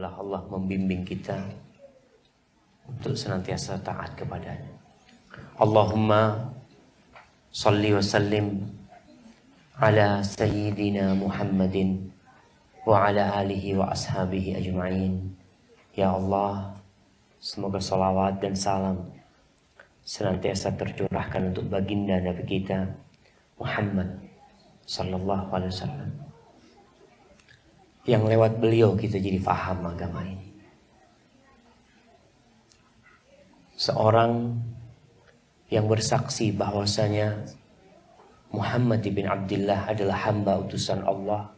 adalah Allah membimbing kita untuk senantiasa taat kepadanya. Allahumma salli wa sallim ala sayyidina Muhammadin wa ala alihi wa ashabihi ajma'in. Ya Allah, semoga salawat dan salam senantiasa tercurahkan untuk baginda Nabi kita Muhammad sallallahu alaihi wasallam, yang lewat beliau kita jadi faham agama ini. Seorang yang bersaksi bahwasanya Muhammad bin Abdullah adalah hamba utusan Allah,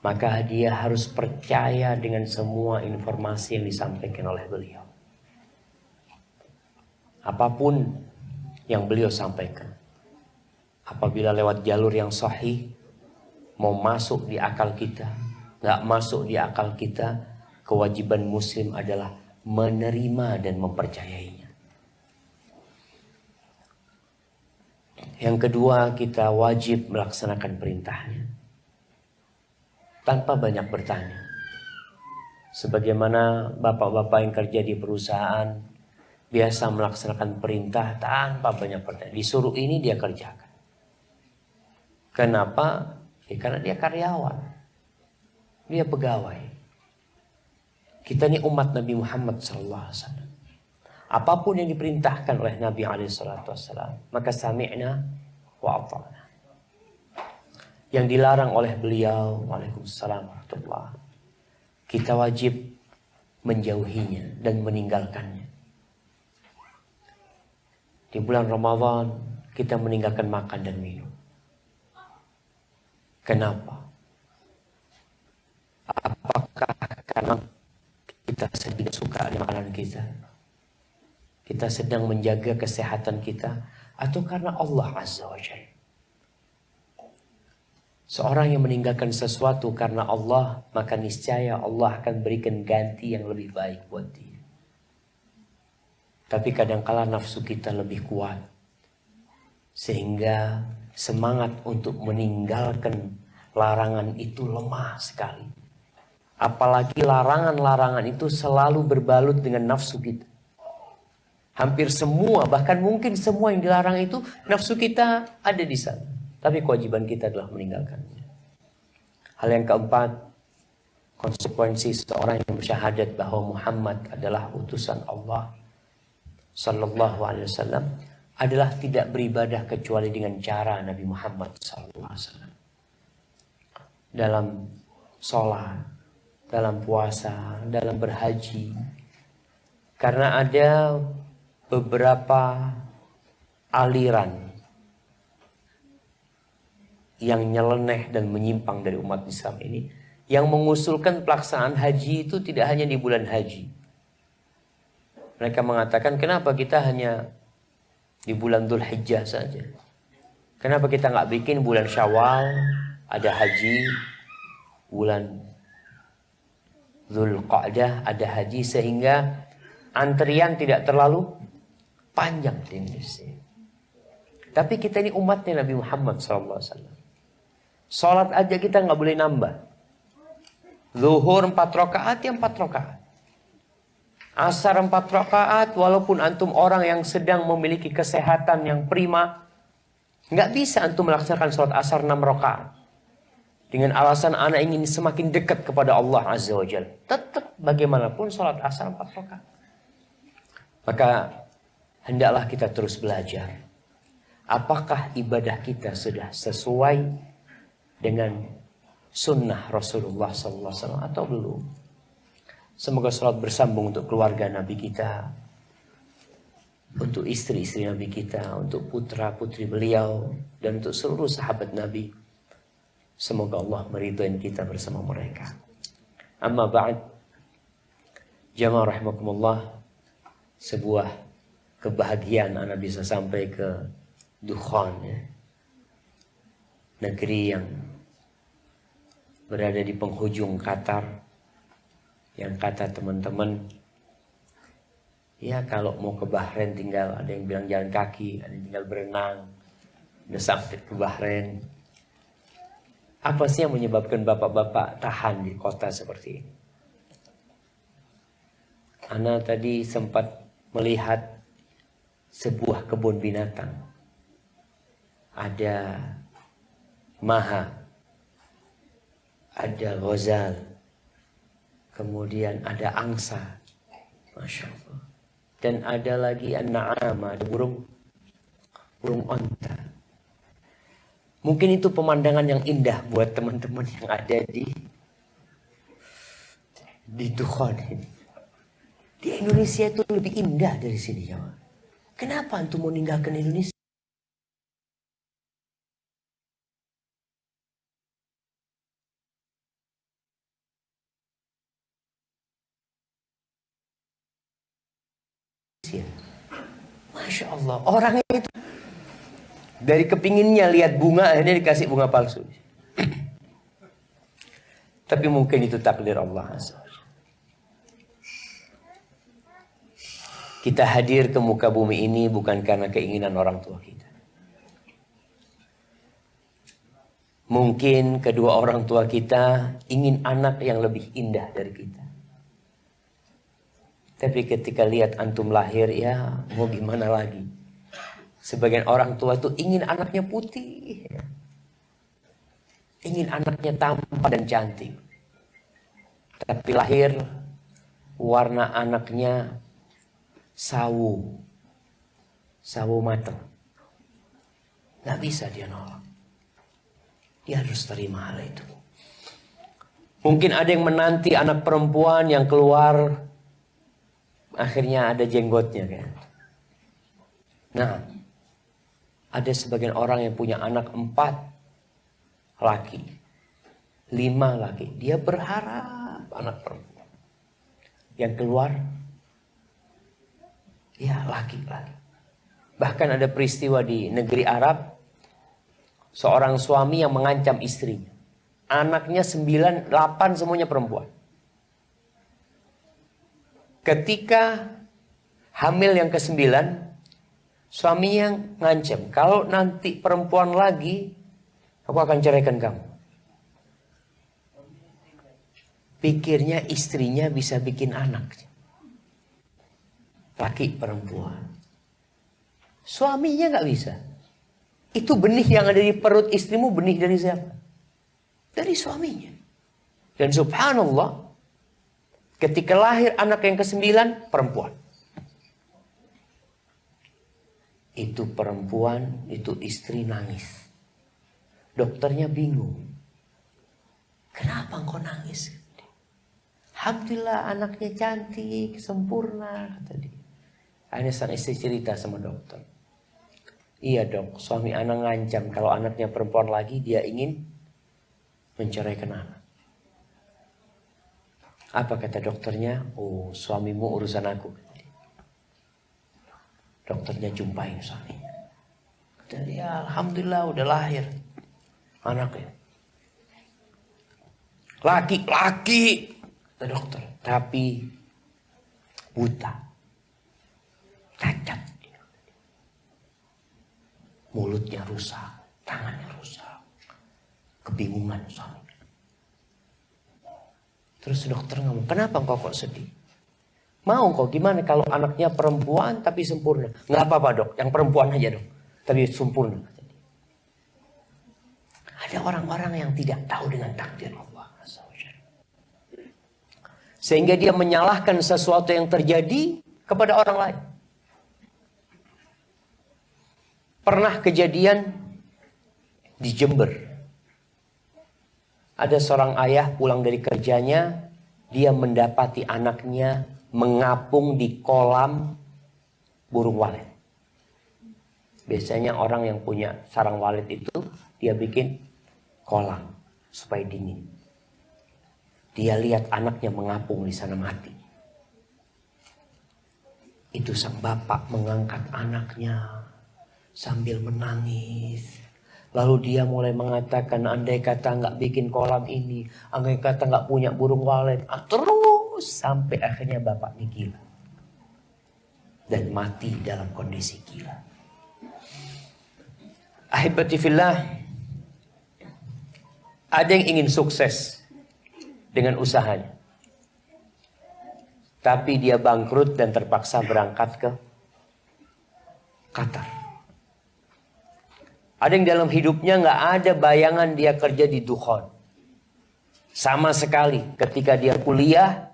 maka dia harus percaya dengan semua informasi yang disampaikan oleh beliau. Apapun yang beliau sampaikan, apabila lewat jalur yang sahih, mau masuk di akal kita, nggak masuk di akal kita, kewajiban muslim adalah menerima dan mempercayainya. Yang kedua, kita wajib melaksanakan perintahnya tanpa banyak bertanya. Sebagaimana bapak-bapak yang kerja di perusahaan biasa melaksanakan perintah tanpa banyak bertanya. Disuruh ini dia kerjakan. Kenapa? Ya, karena dia karyawan, dia pegawai. Kita ini umat Nabi Muhammad SAW. Apapun yang diperintahkan oleh Nabi SAW, maka sami'na wa ata'na. Yang dilarang oleh beliau, waalaikumsalam warahmatullah, kita wajib menjauhinya dan meninggalkannya. Di bulan Ramadan kita meninggalkan makan dan minum. Kenapa? Apakah karena kita sedang suka dengan makanan kita? Kita sedang menjaga kesehatan kita? Atau karena Allah Azza wa Jalla? Seorang yang meninggalkan sesuatu karena Allah, maka niscaya Allah akan berikan ganti yang lebih baik buat dia. Tapi kadangkala nafsu kita lebih kuat, sehingga semangat untuk meninggalkan larangan itu lemah sekali. Apalagi larangan-larangan itu selalu berbalut dengan nafsu kita. Hampir semua, bahkan mungkin semua yang dilarang itu nafsu kita ada di sana. Tapi kewajiban kita adalah meninggalkannya. Hal yang keempat, konsekuensi seorang yang bersyahadat bahwa Muhammad adalah utusan Allah Sallallahu Alaihi Wasallam adalah tidak beribadah kecuali dengan cara Nabi Muhammad Sallallahu Alaihi Wasallam. Dalam sholat, dalam puasa, dalam berhaji. Karena ada beberapa aliran yang nyeleneh dan menyimpang dari umat Islam ini, yang mengusulkan pelaksanaan haji itu tidak hanya di bulan haji. Mereka mengatakan, kenapa kita hanya di bulan Dhul Hijjah saja? Kenapa kita nggak bikin bulan Syawal ada haji, bulan Dhul Qa'dah ada haji, sehingga antrian tidak terlalu panjang di Indonesia. Tapi kita ini umatnya Nabi Muhammad SAW. Sholat aja kita nggak boleh nambah. Zuhur 4 rakaat ya 4 rakaat. Asar 4 rakaat, walaupun antum orang yang sedang memiliki kesehatan yang prima, nggak bisa antum melaksanakan sholat asar 6 rakaat dengan alasan anak ingin semakin dekat kepada Allah Azza wa Jalla. Tetap bagaimanapun sholat asar 4 rakaat. Maka hendaklah kita terus belajar. Apakah ibadah kita sudah sesuai dengan sunnah Rasulullah SAW atau belum? Semoga salat bersambung untuk keluarga Nabi kita, untuk istri-istri Nabi kita, untuk putra-putri beliau, dan untuk seluruh sahabat Nabi. Semoga Allah meridhai kita bersama mereka. Amma ba'd, jamaah rahimakumullah, sebuah kebahagiaan anak bisa sampai ke Dukhan, ya. Negeri yang berada di penghujung Qatar, yang kata teman-teman, ya kalau mau ke Bahrain tinggal, ada yang bilang jalan kaki, ada yang tinggal berenang, udah sampai ke Bahrain. Apa sih yang menyebabkan bapak-bapak tahan di kota seperti ini? Ana tadi sempat melihat sebuah kebun binatang. Ada maha, ada ghazal, kemudian ada angsa, Masya Allah. Dan ada lagi an-na'am, ada burung onta. Mungkin itu pemandangan yang indah buat teman-teman yang ada di Dukhon ini. Di Indonesia itu lebih indah dari sini, ya. Kenapa antum mau ninggalkan Indonesia? Masya Allah, orang itu dari kepinginnya lihat bunga, akhirnya dikasih bunga palsu. Tapi mungkin itu takdir Allah. Kita hadir ke muka bumi ini bukan karena keinginan orang tua kita. Mungkin kedua orang tua kita ingin anak yang lebih indah dari kita. Tapi ketika lihat antum lahir, ya mau gimana lagi. Sebagian orang tua itu ingin anaknya putih. Ingin anaknya tampan dan cantik. Tapi lahir, warna anaknya sawo matang. Gak bisa dia nolak. Dia harus terima hal itu. Mungkin ada yang menanti anak perempuan yang keluar, akhirnya ada jenggotnya kan. Nah, ada sebagian orang yang punya anak 4 laki, 5 laki. Dia berharap anak perempuan yang keluar, ya laki-laki. Bahkan ada peristiwa di negeri Arab, seorang suami yang mengancam istrinya. Anaknya 9, 8 semuanya perempuan. Ketika hamil yang ke-9, suaminya ngancam, kalau nanti perempuan lagi, aku akan ceraikan kamu. Pikirnya istrinya bisa bikin anak. Laki perempuan. Suaminya nggak bisa. Itu benih yang ada di perut istrimu, benih dari siapa? Dari suaminya. Dan subhanallah, ketika lahir anak yang ke-9, perempuan. Itu perempuan, itu istri nangis. Dokternya bingung. Kenapa engkau nangis? Alhamdulillah anaknya cantik, sempurna, kata dia. Akhirnya sang istri cerita sama dokter. Iya dok, suami anak ngancam kalau anaknya perempuan lagi dia ingin menceraikan anak. Apa kata dokternya? Oh, suamimu urusan aku. Dokternya jumpain suaminya. Kata dia, alhamdulillah udah lahir anaknya. Laki-laki, kata dokter. Tapi buta, cacat. Mulutnya rusak, tangannya rusak. Kebingungan suami. Terus dokter ngomong, kenapa engkau kok sedih? Mau kok gimana kalau anaknya perempuan tapi sempurna? Nggak apa-apa dok, yang perempuan aja dok. Tapi sempurna. Ada orang-orang yang tidak tahu dengan takdir Allah. Sehingga dia menyalahkan sesuatu yang terjadi kepada orang lain. Pernah kejadian di Jember. Ada seorang ayah pulang dari kerjanya, dia mendapati anaknya mengapung di kolam burung walet. Biasanya orang yang punya sarang walet itu, dia bikin kolam supaya dingin. Dia lihat anaknya mengapung di sana mati. Itu sang bapak mengangkat anaknya sambil menangis. Lalu dia mulai mengatakan, andai kata nggak bikin kolam ini, andai kata nggak punya burung walet, terus sampai akhirnya bapaknya gila dan mati dalam kondisi gila. Ahibati fillah, ada yang ingin sukses dengan usahanya. tapi dia bangkrut dan terpaksa berangkat ke Qatar. Ada yang dalam hidupnya nggak ada bayangan dia kerja di Dukhon. Sama sekali. Ketika dia kuliah,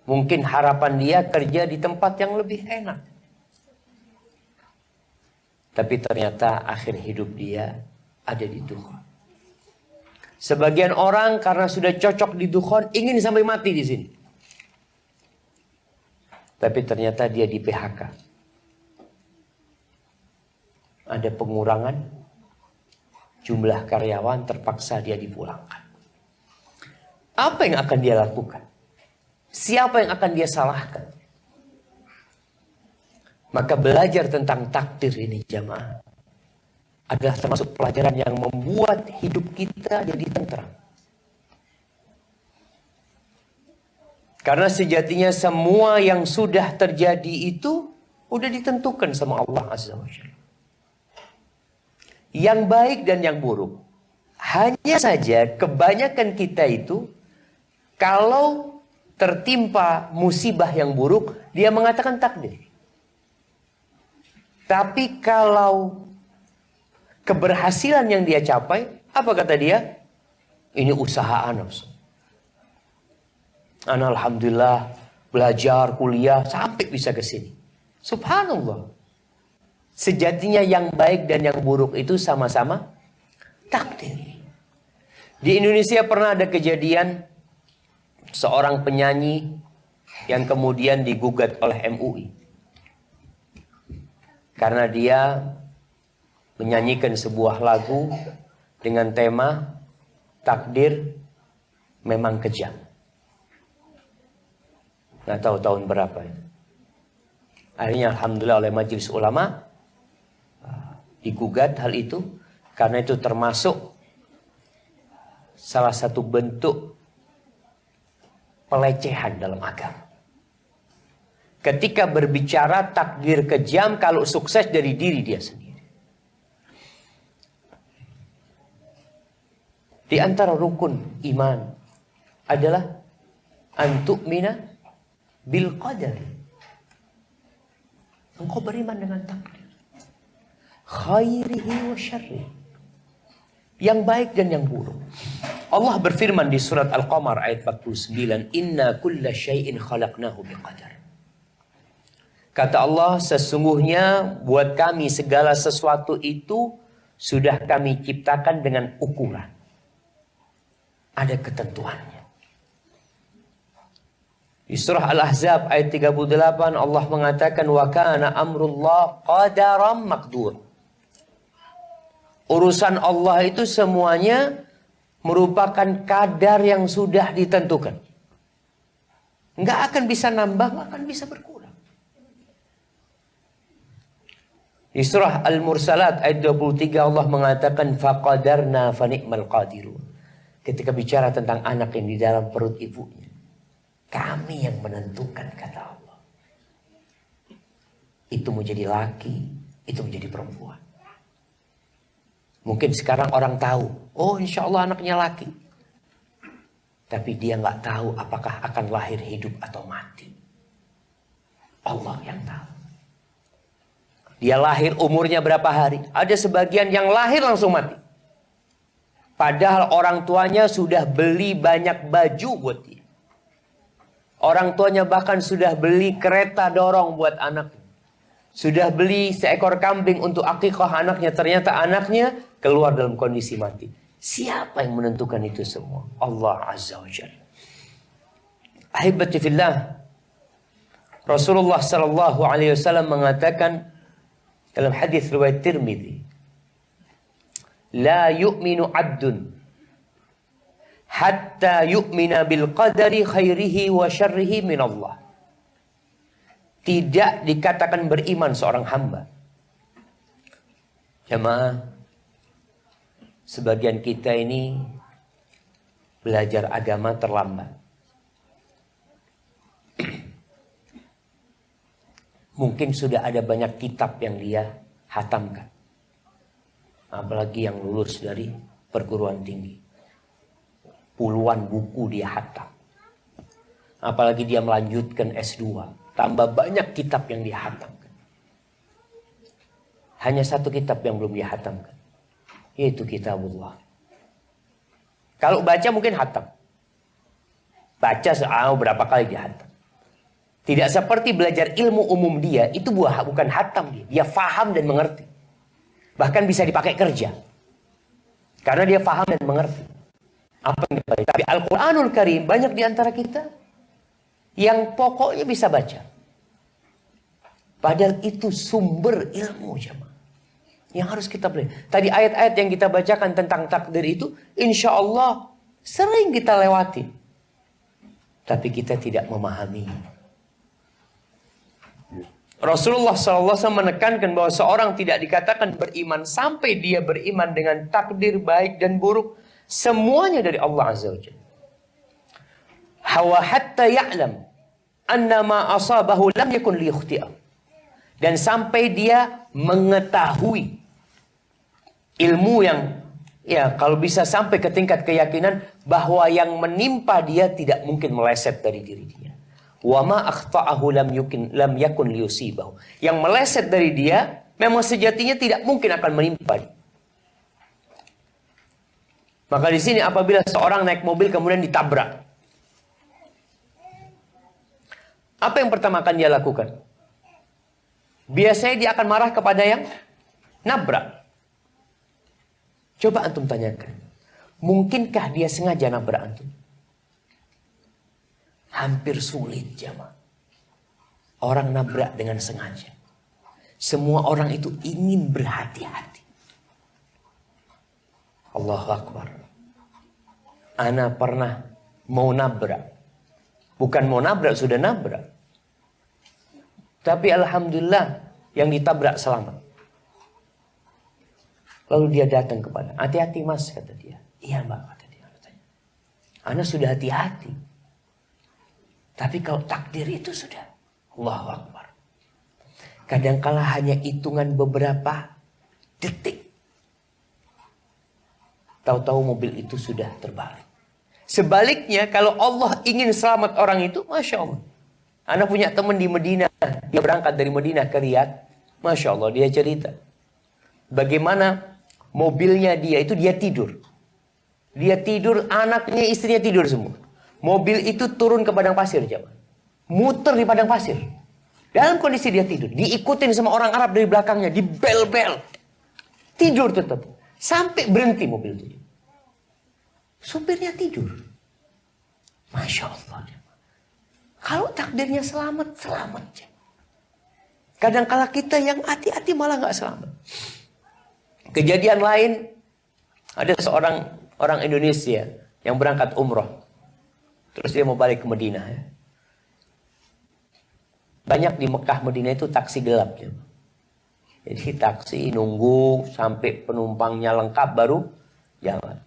mungkin harapan dia kerja di tempat yang lebih enak. Tapi ternyata akhir hidup dia ada di Dukhon. Sebagian orang karena sudah cocok di Dukhon ingin sampai mati di sini. Tapi ternyata dia di PHK. Ada pengurangan jumlah karyawan, terpaksa dia dipulangkan. Apa yang akan dia lakukan? Siapa yang akan dia salahkan? Maka belajar tentang takdir ini jamaah adalah termasuk pelajaran yang membuat hidup kita jadi tentram. Karena sejatinya semua yang sudah terjadi itu udah ditentukan sama Allah Azza wa Jalla. Yang baik dan yang buruk. Hanya saja kebanyakan kita itu kalau tertimpa musibah yang buruk, dia mengatakan takdir. Tapi kalau keberhasilan yang dia capai, apa kata dia? Ini usaha anak. Anak alhamdulillah belajar, kuliah sampai bisa ke sini. Subhanallah. Sejatinya yang baik dan yang buruk itu sama-sama takdir. Di Indonesia pernah ada kejadian seorang penyanyi yang kemudian digugat oleh MUI. Karena dia menyanyikan sebuah lagu dengan tema takdir memang kejam. Nggak tahu tahun berapa. Akhirnya alhamdulillah oleh Majelis Ulama digugat hal itu. Karena itu termasuk salah satu bentuk pelecehan dalam agama. Ketika berbicara takdir kejam kalau sukses dari diri dia sendiri. Di antara rukun iman adalah antu'mina bil qadar. Engkau beriman dengan takdir. Khairihi wa syarrihi. Yang baik dan yang buruk. Allah berfirman di surat Al-Qamar ayat 49, "Inna kulla syai'in khalaqnahu biqadar." Kata Allah, sesungguhnya buat kami segala sesuatu itu sudah kami ciptakan dengan ukuran. Ada ketentuannya. Di surah Al-Ahzab ayat 38 Allah mengatakan wa kana amrullah qadaram maqdur. Urusan Allah itu semuanya merupakan kadar yang sudah ditentukan. Nggak akan bisa nambah, nggak akan bisa berkurang. Di surah Al-Mursalat ayat 23 Allah mengatakan faqadarna fa ni'mal qadirun. Ketika bicara tentang anak yang di dalam perut ibunya, kami yang menentukan kata Allah. Itu menjadi laki, itu menjadi perempuan. Mungkin sekarang orang tahu, oh insya Allah anaknya laki. Tapi dia nggak tahu apakah akan lahir hidup atau mati. Allah yang tahu. Dia lahir umurnya berapa hari. Ada sebagian yang lahir langsung mati. Padahal orang tuanya sudah beli banyak baju buat dia. Orang tuanya bahkan sudah beli kereta dorong buat anaknya. Sudah beli seekor kambing untuk akikah anaknya. Ternyata anaknya keluar dalam kondisi mati. Siapa yang menentukan itu semua? Allah Azza wa Jalla. Ahibati fillah. Rasulullah sallallahu alaihi wasallam mengatakan dalam hadis riwayat Tirmidzi, la yu'minu 'abdun hatta yu'mina bil qadari khairihi wa syarrihi min Allah. Tidak dikatakan beriman seorang hamba. Jemaah, sebagian kita ini belajar agama terlambat. Mungkin sudah ada banyak kitab yang dia hatamkan. Apalagi yang lulus dari perguruan tinggi. Puluhan buku dia hatam. Apalagi dia melanjutkan S2. Tambah banyak kitab yang dihatamkan. Hanya satu kitab yang belum dihatamkan. Yaitu kitabullah. Kalau baca mungkin hatam. Baca berapa kali dihatam. Tidak seperti belajar ilmu umum dia. Itu bukan hatam dia. Dia faham dan mengerti. Bahkan bisa dipakai kerja. Karena dia faham dan mengerti. Apa yang dipakai. Tapi Al-Quranul Karim banyak di antara kita yang pokoknya bisa baca. Padahal itu sumber ilmu jemaah. Yang harus kita belajar. Tadi ayat-ayat yang kita bacakan tentang takdir itu, insya Allah sering kita lewati. Tapi kita tidak memahami. Rasulullah SAW menekankan bahwa seorang tidak dikatakan beriman sampai dia beriman dengan takdir baik dan buruk. Semuanya dari Allah Azza wa Jalla. Hatta ya'lam anna ma asabahu lam yakun liyukhti'ah. Dan sampai dia mengetahui ilmu yang kalau bisa sampai ke tingkat keyakinan bahwa yang menimpa dia tidak mungkin meleset dari diri dia. Wa ma akhta'ahu lam yakun liyusibahu. Yang meleset dari dia memang sejatinya tidak mungkin akan menimpa dia. Maka di sini apabila seorang naik mobil kemudian ditabrak, apa yang pertama akan dia lakukan? Biasanya dia akan marah kepada yang nabrak. Coba antum tanyakan. Mungkinkah dia sengaja nabrak antum? Hampir sulit jemaah. Orang nabrak dengan sengaja. Semua orang itu ingin berhati-hati. Allahu Akbar. Ana pernah mau nabrak. Bukan mau nabrak, sudah nabrak. Tapi alhamdulillah yang ditabrak selamat. Lalu dia datang kepada, hati-hati mas, kata dia. Iya mbak, kata dia. Ana sudah hati-hati. Tapi kalau takdir itu sudah. Allahu Akbar. Kadangkala hanya hitungan beberapa detik. Tahu-tahu mobil itu sudah terbalik. Sebaliknya kalau Allah ingin selamat orang itu, Masya Allah. Anak punya teman di Madinah. Dia berangkat dari Madinah ke Riyadh. Masya Allah, dia cerita. Bagaimana mobilnya dia itu dia tidur. Dia tidur, anaknya, istrinya tidur semua. Mobil itu turun ke padang pasir, jemaah. Muter di padang pasir. Dalam kondisi dia tidur. Diikutin sama orang Arab dari belakangnya. Dibel-bel. Tidur tetap. Sampai berhenti mobil itu. Supirnya tidur. Masya Allah. Kalau takdirnya selamat, selamat. Kadang-kala kita yang hati-hati malah nggak selamat. Kejadian lain, ada seorang orang Indonesia yang berangkat umroh. Terus dia mau balik ke Madinah. Ya. Banyak di Mekah, Madinah itu taksi gelap. Ya. Jadi taksi nunggu sampai penumpangnya lengkap baru jalan.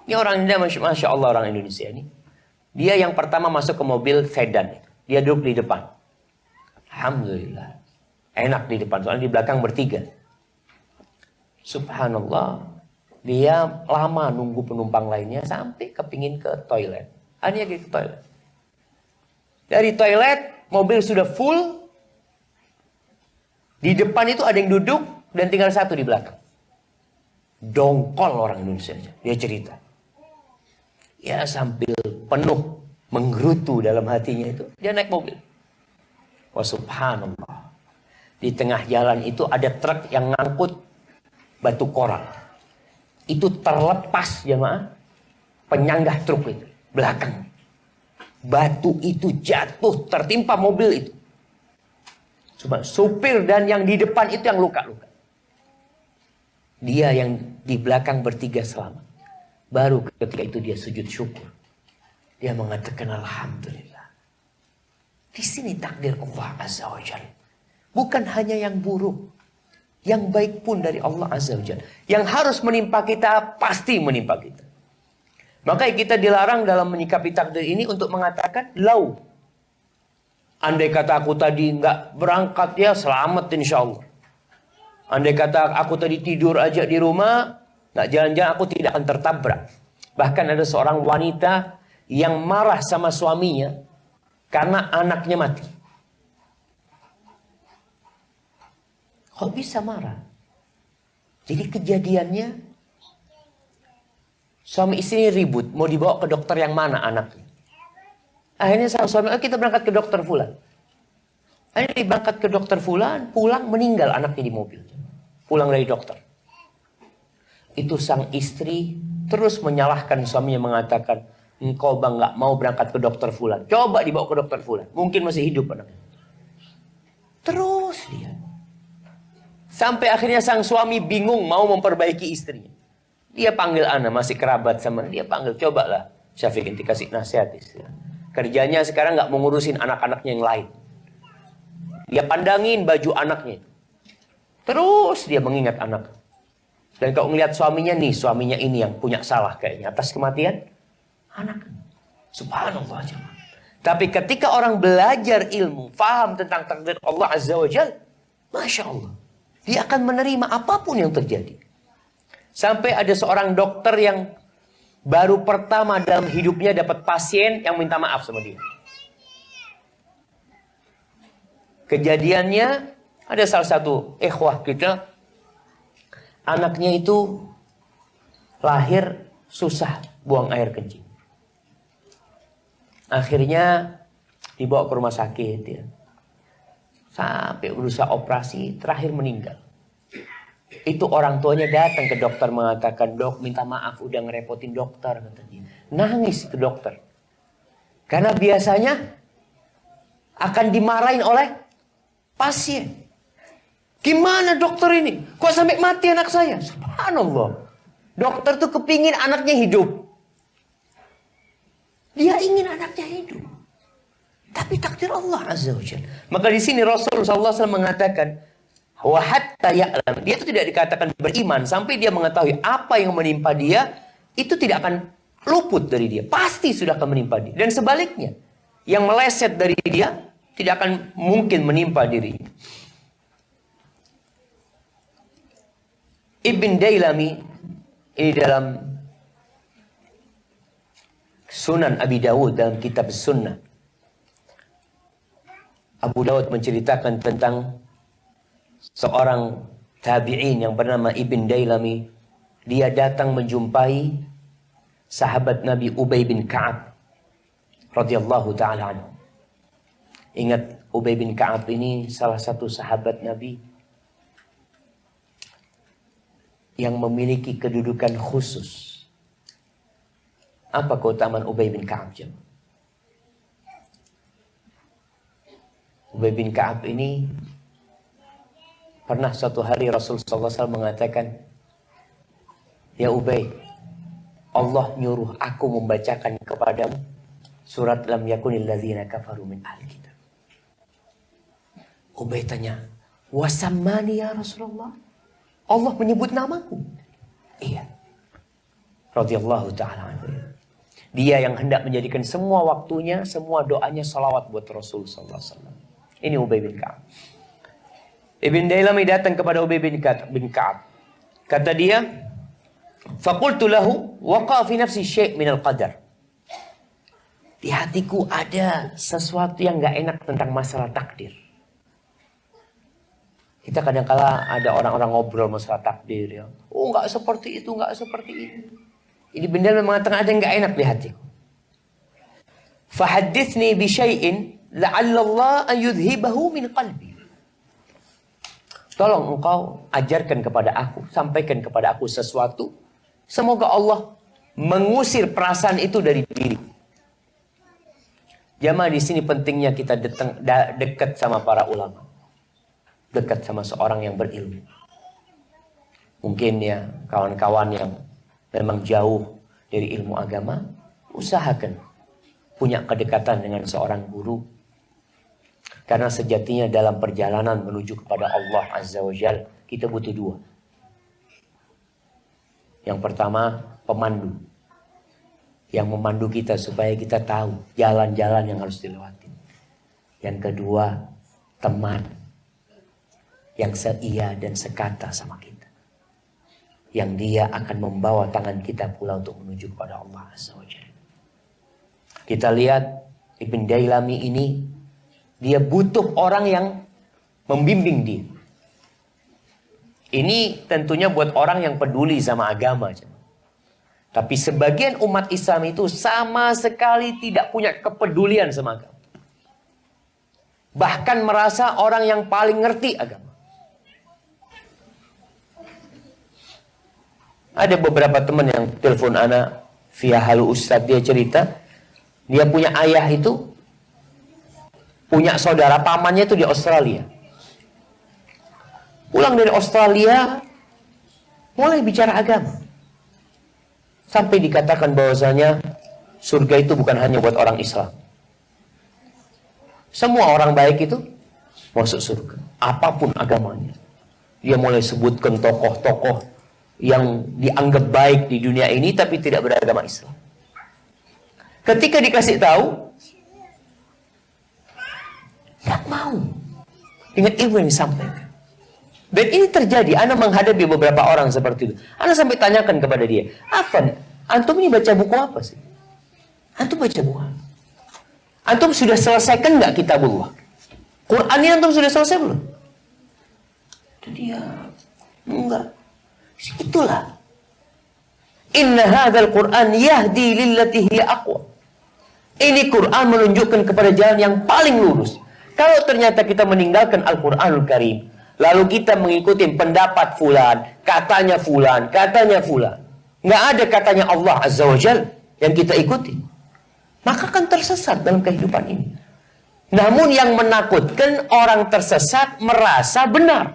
Ini orang Indonesia, Masya Allah orang Indonesia ini. Dia yang pertama masuk ke mobil sedan. Dia duduk di depan. Alhamdulillah. Enak di depan, soalnya di belakang bertiga. Subhanallah. Dia lama nunggu penumpang lainnya sampai kepingin ke toilet. Hanya ke toilet. Dari toilet, mobil sudah full. Di depan itu ada yang duduk dan tinggal satu di belakang. Dongkol orang Indonesia. Dia cerita. Ya sambil penuh menggerutu dalam hatinya itu. Dia naik mobil. Wah subhanallah. Di tengah jalan itu ada truk yang ngangkut batu koral. Itu terlepas jemaah. Penyanggah truk itu. Belakang. Batu itu jatuh tertimpa mobil itu. Cuma supir dan yang di depan itu yang luka-luka. Dia yang di belakang bertiga selamat. Baru ketika itu dia sujud syukur. Dia mengatakan alhamdulillah. Di sini takdir Allah Azza wa Jalla. Bukan hanya yang buruk. Yang baik pun dari Allah Azza wa Jalla. Yang harus menimpa kita pasti menimpa kita. Maka kita dilarang dalam menyikapi takdir ini untuk mengatakan lau. Andai kata aku tadi nggak berangkat ya selamat insya Allah. Andai kata aku tadi tidur aja di rumah, nggak jalan-jalan aku tidak akan tertabrak. Bahkan ada seorang wanita yang marah sama suaminya karena anaknya mati. Kok bisa marah? Jadi kejadiannya suami istri ribut, mau dibawa ke dokter yang mana anaknya. Akhirnya sang suami, kita berangkat ke dokter fulan. Akhirnya berangkat ke dokter fulan, pulang meninggal anaknya di mobil. Pulang dari dokter. Itu sang istri terus menyalahkan suaminya, mengatakan, engkau bang nggak mau berangkat ke dokter fulan. Coba dibawa ke dokter fulan, mungkin masih hidup anaknya. Terus dia. Sampai akhirnya sang suami bingung mau memperbaiki istrinya. Dia panggil anak, masih kerabat sama dia, panggil, cobalah Syafiq, inti kasih nasihat istilah. Kerjanya sekarang nggak mengurusin anak-anaknya yang lain. Dia pandangin baju anaknya. Terus dia mengingat anak. Dan kalau ngelihat suaminya nih, suaminya ini yang punya salah kayaknya atas kematian anak. Subhanallah. Tapi ketika orang belajar ilmu, faham tentang takdir Allah Azza wa Jalla, Masya Allah, dia akan menerima apapun yang terjadi. Sampai ada seorang dokter yang baru pertama dalam hidupnya dapat pasien yang minta maaf sama dia. Kejadiannya, ada salah satu ikhwah kita, anaknya itu lahir susah buang air kencing. Akhirnya dibawa ke rumah sakit ya. Sampai berusaha operasi, terakhir meninggal. Itu orang tuanya datang ke dokter mengatakan, dok minta maaf udah ngerepotin dokter, katanya. Nangis itu dokter. Karena biasanya akan dimarahin oleh pasien. Gimana dokter ini? Kok sampai mati anak saya? Subhanallah. Dokter tuh kepingin anaknya hidup. Dia ingin anaknya hidup. Tapi takdir Allah Azza wa Jalla. Maka di sini Rasulullah SAW mengatakan, wa hatta ya'lam, dia itu tidak dikatakan beriman sampai dia mengetahui apa yang menimpa dia itu tidak akan luput dari dia, pasti sudah akan menimpa dia. Dan sebaliknya, yang meleset dari dia tidak akan mungkin menimpa dirinya. Ibn Dailami ini dalam Sunan Abi Dawud, dalam kitab Sunnah, Abu Dawud menceritakan tentang seorang tabi'in yang bernama Ibn Dailami. Dia datang menjumpai sahabat Nabi Ubay bin Ka'ab radhiyallahu ta'ala anhu. Ingat, Ubay bin Ka'ab ini salah satu sahabat Nabi yang memiliki kedudukan khusus. Apa keutamaan Ubay bin Ka'ab? Ubay bin Ka'ab ini pernah suatu hari Rasulullah SAW mengatakan, ya Ubay, Allah nyuruh aku membacakan kepadamu surat lam yakunil ladzina kafaru min ahli kitab. Ubay tanya, wasammani ya Rasulullah, Allah menyebut namaku? Iya. Radhiyallahu ta'ala anhu. Dia yang hendak menjadikan semua waktunya, semua doanya salawat buat Rasulullah SAW. Ini Ubay bin Ka'ab. Ibn Dailami datang kepada Ubay bin Ka'ab. Kata dia, faqultu lahu waqa fi nafsi syai' minal qadar. Di hatiku ada sesuatu yang gak enak tentang masalah takdir. Kita kadang-kala ada orang-orang ngobrol masalah takdir ya. Oh, gak seperti itu, gak seperti ini. Ini benar mengatakan ada yang gak enak di hatiku. Fahaddithni bi syai'in la'alla Allah an yudhibahu min qalbi. Tolong engkau ajarkan kepada aku, sampaikan kepada aku sesuatu, semoga Allah mengusir perasaan itu dari diri. Jamaah, di sini pentingnya kita dekat sama para ulama, dekat sama seorang yang berilmu. Mungkin ya kawan-kawan yang memang jauh dari ilmu agama, usahakan punya kedekatan dengan seorang guru. Karena sejatinya dalam perjalanan menuju kepada Allah Azza wa Jalla, kita butuh dua. Yang pertama, pemandu. Yang memandu kita supaya kita tahu jalan-jalan yang harus dilewati. Yang kedua, teman. Yang seia dan sekata sama kita. Yang dia akan membawa tangan kita pula untuk menuju kepada Allah Azza wa Jalla. Kita lihat Ibn Dailami ini, dia butuh orang yang membimbing dia. Ini tentunya buat orang yang peduli sama agama. Tapi sebagian umat Islam itu sama sekali tidak punya kepedulian sama agama. Bahkan merasa orang yang paling ngerti agama. Ada beberapa teman yang telepon ana via halo Ustadz, dia cerita, dia punya ayah itu, punya saudara pamannya itu di Australia. Pulang dari Australia, mulai bicara agama. Sampai dikatakan bahwasanya surga itu bukan hanya buat orang Islam. Semua orang baik itu masuk surga, apapun agamanya. Dia mulai sebutkan tokoh-tokoh yang dianggap baik di dunia ini tapi tidak beragama Islam. Ketika dikasih tahu, nggak mau dengan ilmu yang disampaikan. Dan ini terjadi, ana menghadapi beberapa orang seperti itu. Ana sampai tanyakan kepada dia, Afan, antum ini baca buku apa sih? Antum baca buku apa? Antum sudah selesaikan nggak kitabullah? Quran ini antum sudah selesai belum? Dia, enggak. Itulah. Inna hadzal Qur'an yahdi lillati hiya aqwa. Ini Quran menunjukkan kepada jalan yang paling lurus. Kalau ternyata kita meninggalkan Al-Quranul Karim, lalu kita mengikuti pendapat fulan, katanya fulan, nggak ada katanya Allah Azza wa Jal yang kita ikuti, maka akan tersesat dalam kehidupan ini. Namun yang menakutkan, orang tersesat merasa benar.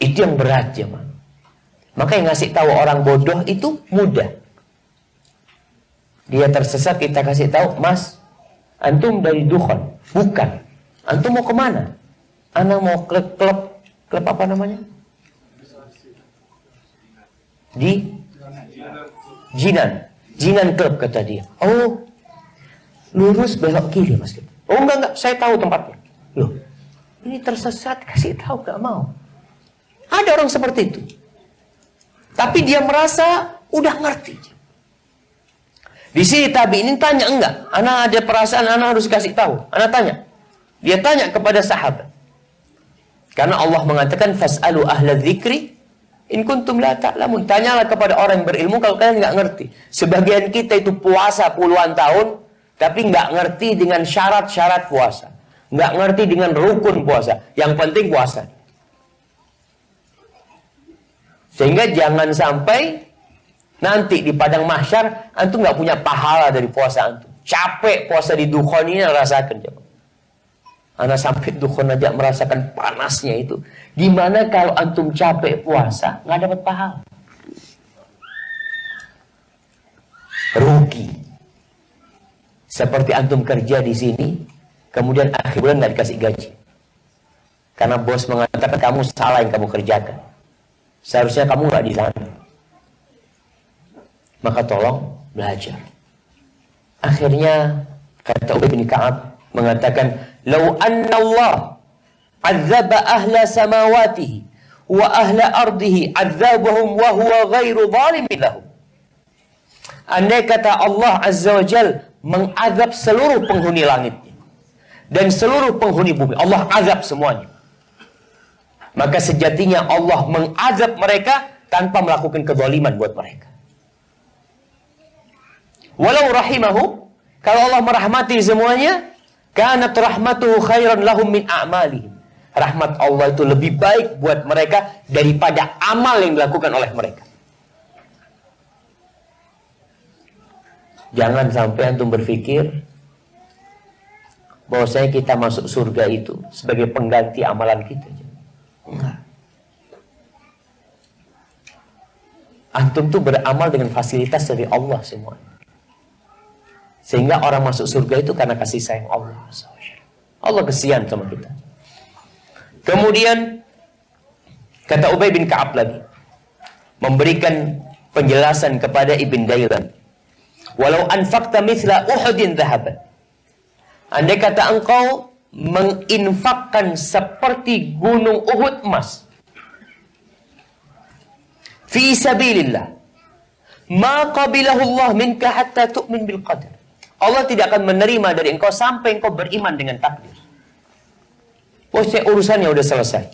Itu yang berat, jemaah. Maka yang ngasih tahu orang bodoh itu mudah. Dia tersesat, kita kasih tahu, Mas, antum dari Dukhon. Bukan. Antum mau kemana? Ana mau klub apa namanya? Di Jinan Club, kata dia. Oh, lurus belok kiri, Mas. Oh, enggak, saya tahu tempatnya. Loh, ini tersesat, kasih tahu, gak mau. Ada orang seperti itu. Tapi dia merasa udah ngerti. Di sini tabi'in tanya, enggak, ana ada perasaan ana harus kasih tahu. Ana tanya. Dia tanya kepada sahabat. Karena Allah mengatakan fas'alu ahla dzikri in kuntum la ta'lamun. Tanyalah kepada orang yang berilmu kalau kalian enggak ngerti. Sebagian kita itu puasa puluhan tahun tapi enggak ngerti dengan syarat-syarat puasa. Enggak ngerti dengan rukun puasa. Yang penting puasa. Sehingga jangan sampai nanti di padang mahsyar antum nggak punya pahala dari puasa antum. Capek puasa di Dukhon ini rasakan. Anak sampai Dukhon aja merasakan panasnya itu. Gimana kalau antum capek puasa nggak dapat pahala? Rugi. Seperti antum kerja di sini, kemudian akhir bulan nggak dikasih gaji. Karena bos mengatakan kamu salah yang kamu kerjakan. Seharusnya kamu nggak di sana. Maka tolong belajar. Akhirnya kata Ubay bin Ka'ab mengatakan, "Lau anna Allah 'adzaba ahla samawatihi wa ahla ardihi 'adzabahum wa huwa ghairu zalimin lahum." Andai kata Allah Azza wa Jal mengazab seluruh penghuni langitnya dan seluruh penghuni bumi, Allah azab semuanya, maka sejatinya Allah mengazab mereka tanpa melakukan kezaliman buat mereka. Walau rahimahu, kalau Allah merahmati semuanya, kanat rahmatuhu khairan lahum min a'malihim. Rahmat Allah itu lebih baik buat mereka daripada amal yang dilakukan oleh mereka. Jangan sampai antum berpikir bahwasanya kita masuk surga itu sebagai pengganti amalan kita. Enggak. Antum tuh beramal dengan fasilitas dari Allah semua. Sehingga orang masuk surga itu karena kasih sayang Allah. Allah kesian sama kita. Kemudian kata Ubay bin Ka'ab lagi, memberikan penjelasan kepada Ibn Dailan. Walau anfaqta mithla Uhudin dhahaban. Andai kata engkau menginfakkan seperti gunung Uhud emas fi sabilillah, ma qabilahu Allah minka hatta tu'min bil qadar. Allah tidak akan menerima dari engkau sampai engkau beriman dengan takdir. Urusannya udah selesai.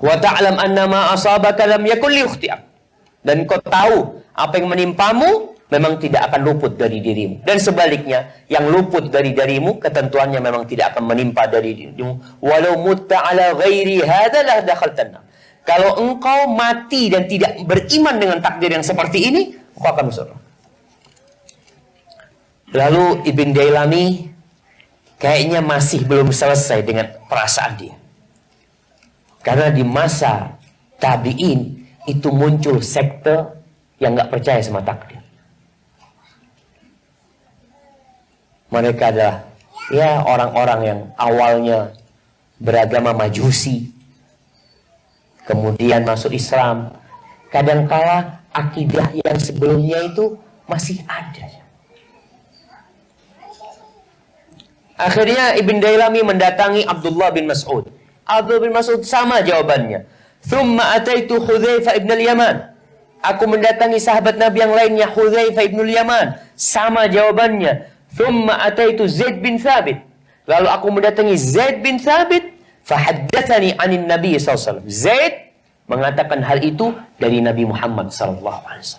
Wa ta'lam anna ma asabaka lam yakul liyukhti'ak. Dan engkau tahu apa yang menimpamu memang tidak akan luput dari dirimu. Dan sebaliknya, yang luput dari dirimu, ketentuannya memang tidak akan menimpa dari dirimu. Walau mutta ala ghairi hadza la dakhaltan. Kalau engkau mati dan tidak beriman dengan takdir yang seperti ini, engkau akan masuk neraka. Lalu Ibn Dailami kayaknya masih belum selesai dengan perasaan dia. Karena di masa tabi'in itu muncul sekte yang nggak percaya sama takdir. Mereka adalah ya orang-orang yang awalnya beragama Majusi, kemudian masuk Islam. Kadangkala akidah yang sebelumnya itu masih ada. Akhirnya Ibn Dailami mendatangi Abdullah bin Mas'ud. Abdullah bin Mas'ud sama jawabannya. Thumma ataitu Hudzaifah ibn al-Yaman. Aku mendatangi sahabat Nabi yang lainnya, Hudzaifah ibn al-Yaman. Sama jawabannya. Thumma ataitu Zaid bin Thabit. Lalu aku mendatangi Zaid bin Thabit. Fahaddatsani anin Nabi SAW. Zaid mengatakan hal itu dari Nabi Muhammad SAW.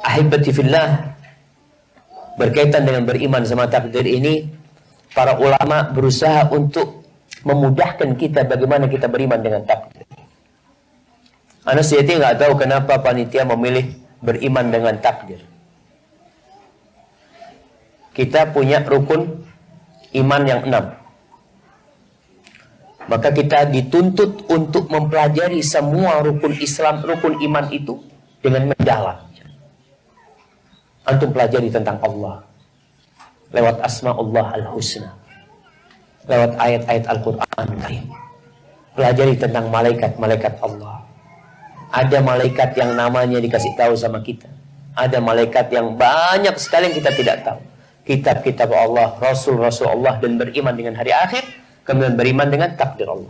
Ahibati fillah, berkaitan dengan beriman sama takdir ini, para ulama berusaha untuk memudahkan kita bagaimana kita beriman dengan takdir. Ana sendiri nggak tahu kenapa panitia memilih beriman dengan takdir. Kita punya rukun iman yang 6. Maka kita dituntut untuk mempelajari semua rukun Islam, rukun iman itu dengan mendalam. Antum pelajari tentang Allah lewat asma'ullah al-husna, lewat ayat-ayat Al-Quran Karim. Pelajari tentang malaikat-malaikat Allah. Ada malaikat yang namanya dikasih tahu sama kita. Ada malaikat yang banyak sekali yang kita tidak tahu. Kitab-kitab Allah, Rasul-Rasul Allah, dan beriman dengan hari akhir, kemudian beriman dengan takdir Allah.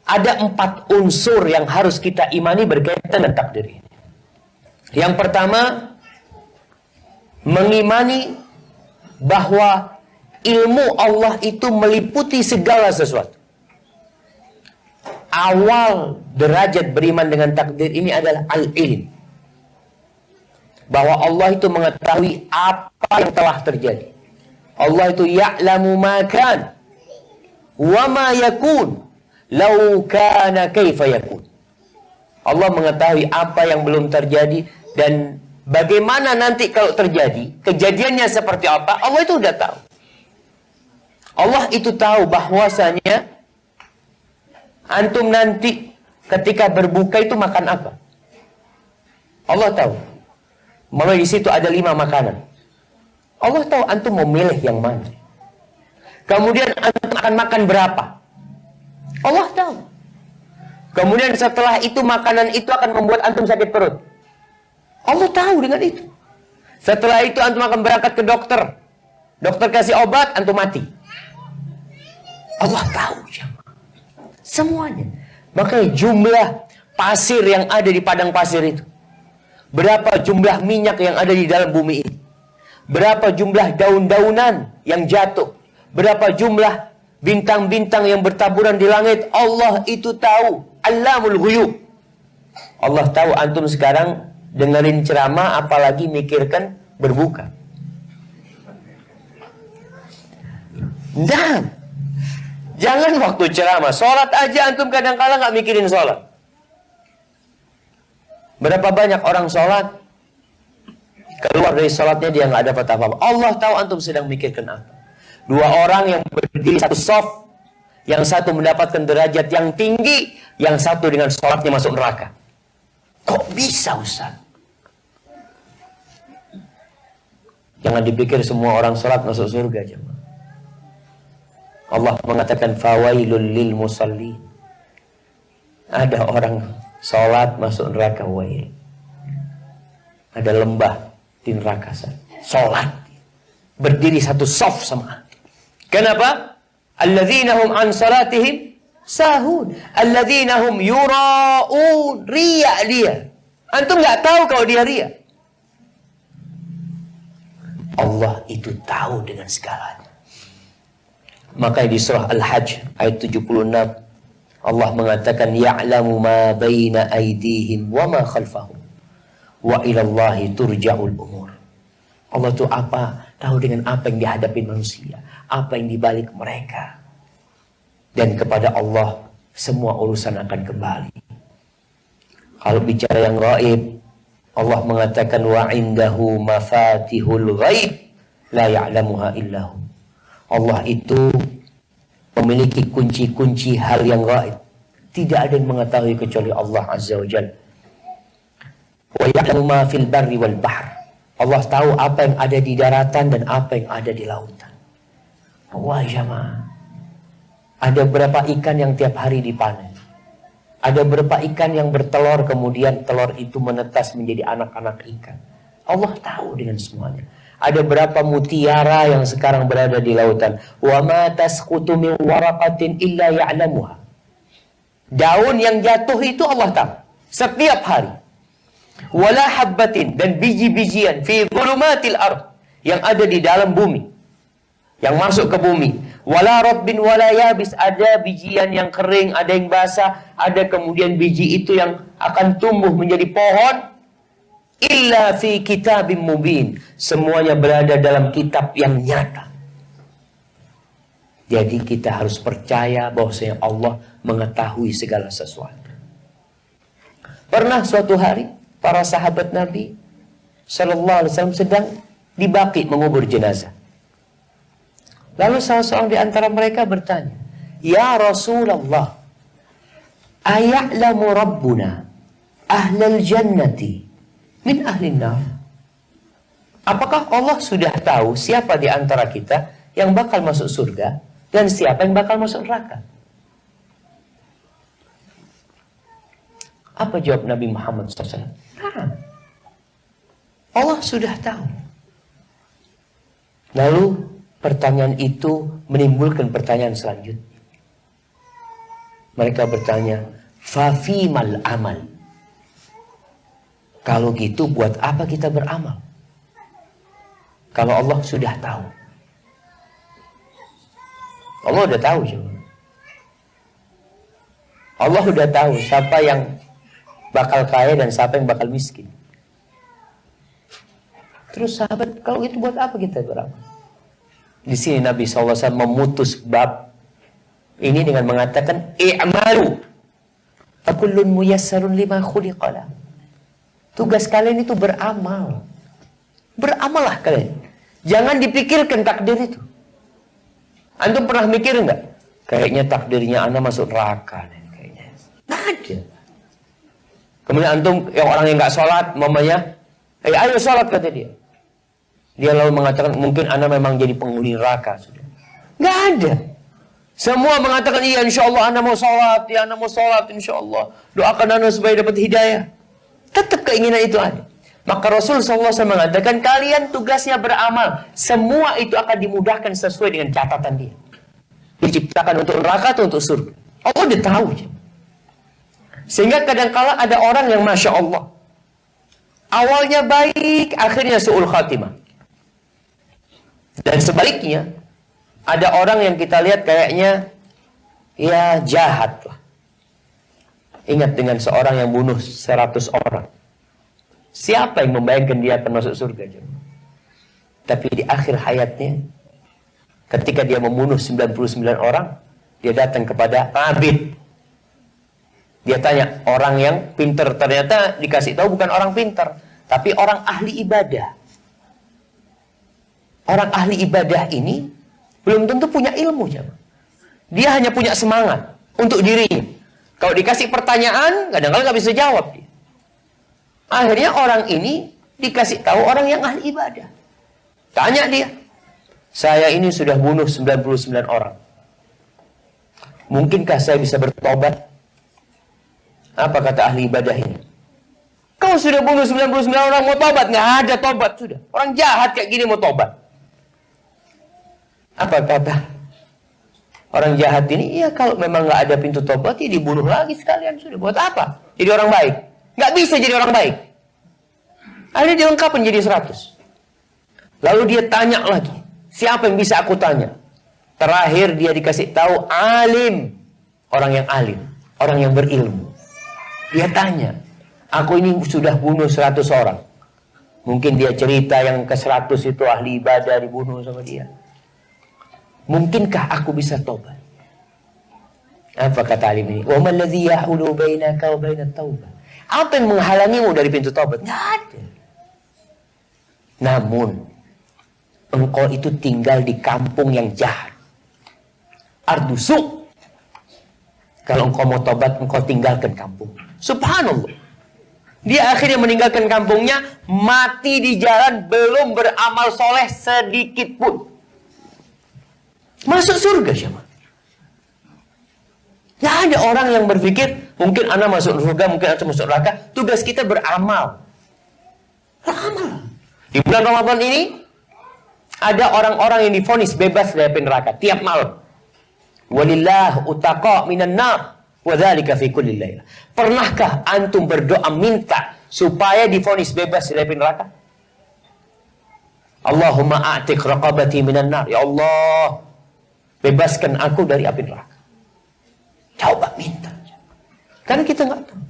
Ada 4 unsur yang harus kita imani berkaitan dengan takdir ini. Yang pertama, mengimani bahwa ilmu Allah itu meliputi segala sesuatu. Awal derajat beriman dengan takdir ini adalah al-ilm. Bahwa Allah itu mengetahui apa yang telah terjadi. Allah itu ya'lamu ma kan wa ma yakun law kana kaifa yakun. Allah mengetahui apa yang belum terjadi dan bagaimana nanti kalau terjadi, kejadiannya seperti apa, Allah itu udah tahu. Allah itu tahu bahwasanya antum nanti ketika berbuka itu makan apa. Allah tahu. Mulai di situ ada 5 makanan. Allah tahu antum mau milih yang mana. Kemudian antum akan makan berapa. Allah tahu. Kemudian setelah itu makanan itu akan membuat antum sakit perut. Allah tahu dengan itu. Setelah itu antum akan berangkat ke dokter. Dokter kasih obat, antum mati. Allah tahu semuanya. Makanya jumlah pasir yang ada di padang pasir itu, berapa jumlah minyak yang ada di dalam bumi ini, berapa jumlah daun-daunan yang jatuh, berapa jumlah bintang-bintang yang bertaburan di langit, Allah itu tahu. Allamul ghuyub. Allah tahu antum sekarang dengerin ceramah, apalagi mikirkan berbuka. Dan jangan waktu ceramah, sholat aja antum kadang-kala nggak mikirin sholat. Berapa banyak orang sholat, keluar dari sholatnya dia nggak dapat apa-apa. Allah tahu antum sedang mikirkan apa. 2 orang yang berdiri satu soft, yang satu mendapatkan derajat yang tinggi, yang satu dengan sholatnya masuk neraka. Kok bisa, Ustaz? Jangan dipikir semua orang sholat masuk surga, jemaah. Allah mengatakan fawailul lil musallin. Ada orang sholat masuk neraka, wail. Ada lembah di neraka sana. Sholat berdiri satu saf sama. Kenapa? Alladzina hum an salatihim sahun. Alladzina hum yura'un. Riya dia. Antum nggak tahu kalau dia riya. Allah itu tahu dengan segalanya. Maka di surah Al-Hajj ayat 76 Allah mengatakan ya'lamu ma baina aydihim wa ma khalfahum wa ilallahi turja'ul umur. Allah itu tahu dengan apa yang dihadapi manusia, apa yang dibalik mereka. Dan kepada Allah semua urusan akan kembali. Kalau bicara yang gaib, Allah mengatakan wa indahu mafatihul ghaib la ya'lamuha illahu. Allah itu memiliki kunci-kunci hal yang gaib. Tidak ada yang mengetahui kecuali Allah Azza wa Jalla. Wa ya'lamu ma fil barri wal bahr. Allah tahu apa yang ada di daratan dan apa yang ada di lautan. Wah jamaah, ada berapa ikan yang tiap hari dipanen? Ada berapa ikan yang bertelur kemudian telur itu menetas menjadi anak-anak ikan? Allah tahu dengan semuanya. Ada berapa mutiara yang sekarang berada di lautan? Wa ma tasqutu min waraqatin illa ya'lamuha. Daun yang jatuh itu Allah tahu setiap hari. Wala habbatin, dan biji-bijian fi dhulumatil ard, yang ada di dalam bumi, yang masuk ke bumi. Wala rabbin wala yabis, ada bijian yang kering, ada yang basah, ada kemudian biji itu yang akan tumbuh menjadi pohon. Illa fi kitabim mubin, semuanya berada dalam kitab yang nyata. Jadi kita harus percaya bahwasanya Allah mengetahui segala sesuatu. Pernah suatu hari para sahabat Nabi Sallallahu Alaihi Wasallam sedang di Baqi mengubur jenazah. Lalu salah seorang di antara mereka bertanya, Ya Rasulullah, aya'lamu Rabbuna ahlal jannati min ahlin nar? Apakah Allah sudah tahu siapa di antara kita yang bakal masuk surga dan siapa yang bakal masuk neraka? Apa jawab Nabi Muhammad SAW? Allah sudah tahu. Lalu pertanyaan itu menimbulkan pertanyaan selanjutnya. Mereka bertanya, Fafimal amal? Kalau gitu buat apa kita beramal? Kalau Allah sudah tahu. Allah sudah tahu. Allah sudah tahu siapa yang bakal kaya dan siapa yang bakal miskin. Terus sahabat, kalau itu buat apa kita beramal? Di sini Nabi SAW memutus bab ini dengan mengatakan i'malu fakullun muyassarun lima khuliqala. Tugas kalian itu beramal. Beramallah kalian. Jangan dipikirkan takdir itu. Antum pernah mikir enggak? Kayaknya takdirnya Anda masuk neraka. Kayaknya. Nggak ada. Kemudian antum yang orang yang nggak sholat, mamanya, ayo sholat kata dia. Dia lalu mengatakan mungkin Anda memang jadi penghuni neraka. Nggak ada. Semua mengatakan iya insya Allah Anda mau sholat, ya Anda mau sholat insya Allah. Doakan Anda supaya dapat hidayah. Tetap keinginan itu ada. Maka Rasul SAW mengatakan kalian tugasnya beramal. Semua itu akan dimudahkan sesuai dengan catatan dia. Diciptakan untuk neraka atau untuk surga. Allah udah tahu. Sehingga kadang-kala ada orang yang Masya Allah, awalnya baik, akhirnya su'ul khatimah. Dan sebaliknya, ada orang yang kita lihat kayaknya ya jahat lah. Ingat dengan seorang yang bunuh 100 orang. Siapa yang membayangkan dia akan masuk surga? Tapi di akhir hayatnya, ketika dia membunuh 99 orang, dia datang kepada abid. Dia tanya, orang yang pintar, ternyata dikasih tahu bukan orang pintar, tapi orang ahli ibadah. Orang ahli ibadah ini belum tentu punya ilmu. Dia hanya punya semangat untuk dirinya. Kalau dikasih pertanyaan, kadang-kadang nggak bisa jawab. Akhirnya orang ini dikasih tahu orang yang ahli ibadah. Tanya dia, saya ini sudah bunuh 99 orang. Mungkinkah saya bisa bertobat? Apa kata ahli ibadah ini? Kau sudah bunuh 99 orang, mau tobat? Nggak ada tobat sudah. Orang jahat kayak gini mau tobat. Apa kata orang jahat ini? Iya, kalau memang nggak ada pintu tobat, ya dibunuh lagi sekalian sudah. Buat apa? Jadi orang baik. Nggak bisa jadi orang baik. Akhirnya dilengkapi jadi 100. Lalu dia tanya lagi, siapa yang bisa aku tanya? Terakhir dia dikasih tahu alim, orang yang alim, orang yang berilmu. Dia tanya, aku ini sudah bunuh 100 orang. Mungkin dia cerita yang ke 100 itu ahli ibadah dibunuh sama dia. Mungkinkah aku bisa tobat? Apa kata alim ini? Wa man ladzi yahulu bainaka wa bainat taubah? Apa yang menghalangimu dari pintu tobat? Nggak ada. Namun engkau itu tinggal di kampung yang jahat. Ardusuk. Kalau engkau mau tobat, engkau tinggalkan kampung. Subhanallah. Dia akhirnya meninggalkan kampungnya, mati di jalan, belum beramal soleh sedikit pun. Masuk surga siapa? Tidak ada orang yang berpikir, mungkin anak masuk surga, mungkin anak masuk neraka. Tugas kita beramal. Beramal. Di bulan Ramadan ini, ada orang-orang yang divonis bebas dari api neraka tiap malam. Walillah utaqa minan nar wa dzalika fi kulli lailah. Pernahkah antum berdoa minta supaya divonis bebas dari api neraka? Allahumma a'tiq raqabati minan nar. Ya Allah, bebaskan aku dari api neraka. Coba minta. Kan kita nggak tahu.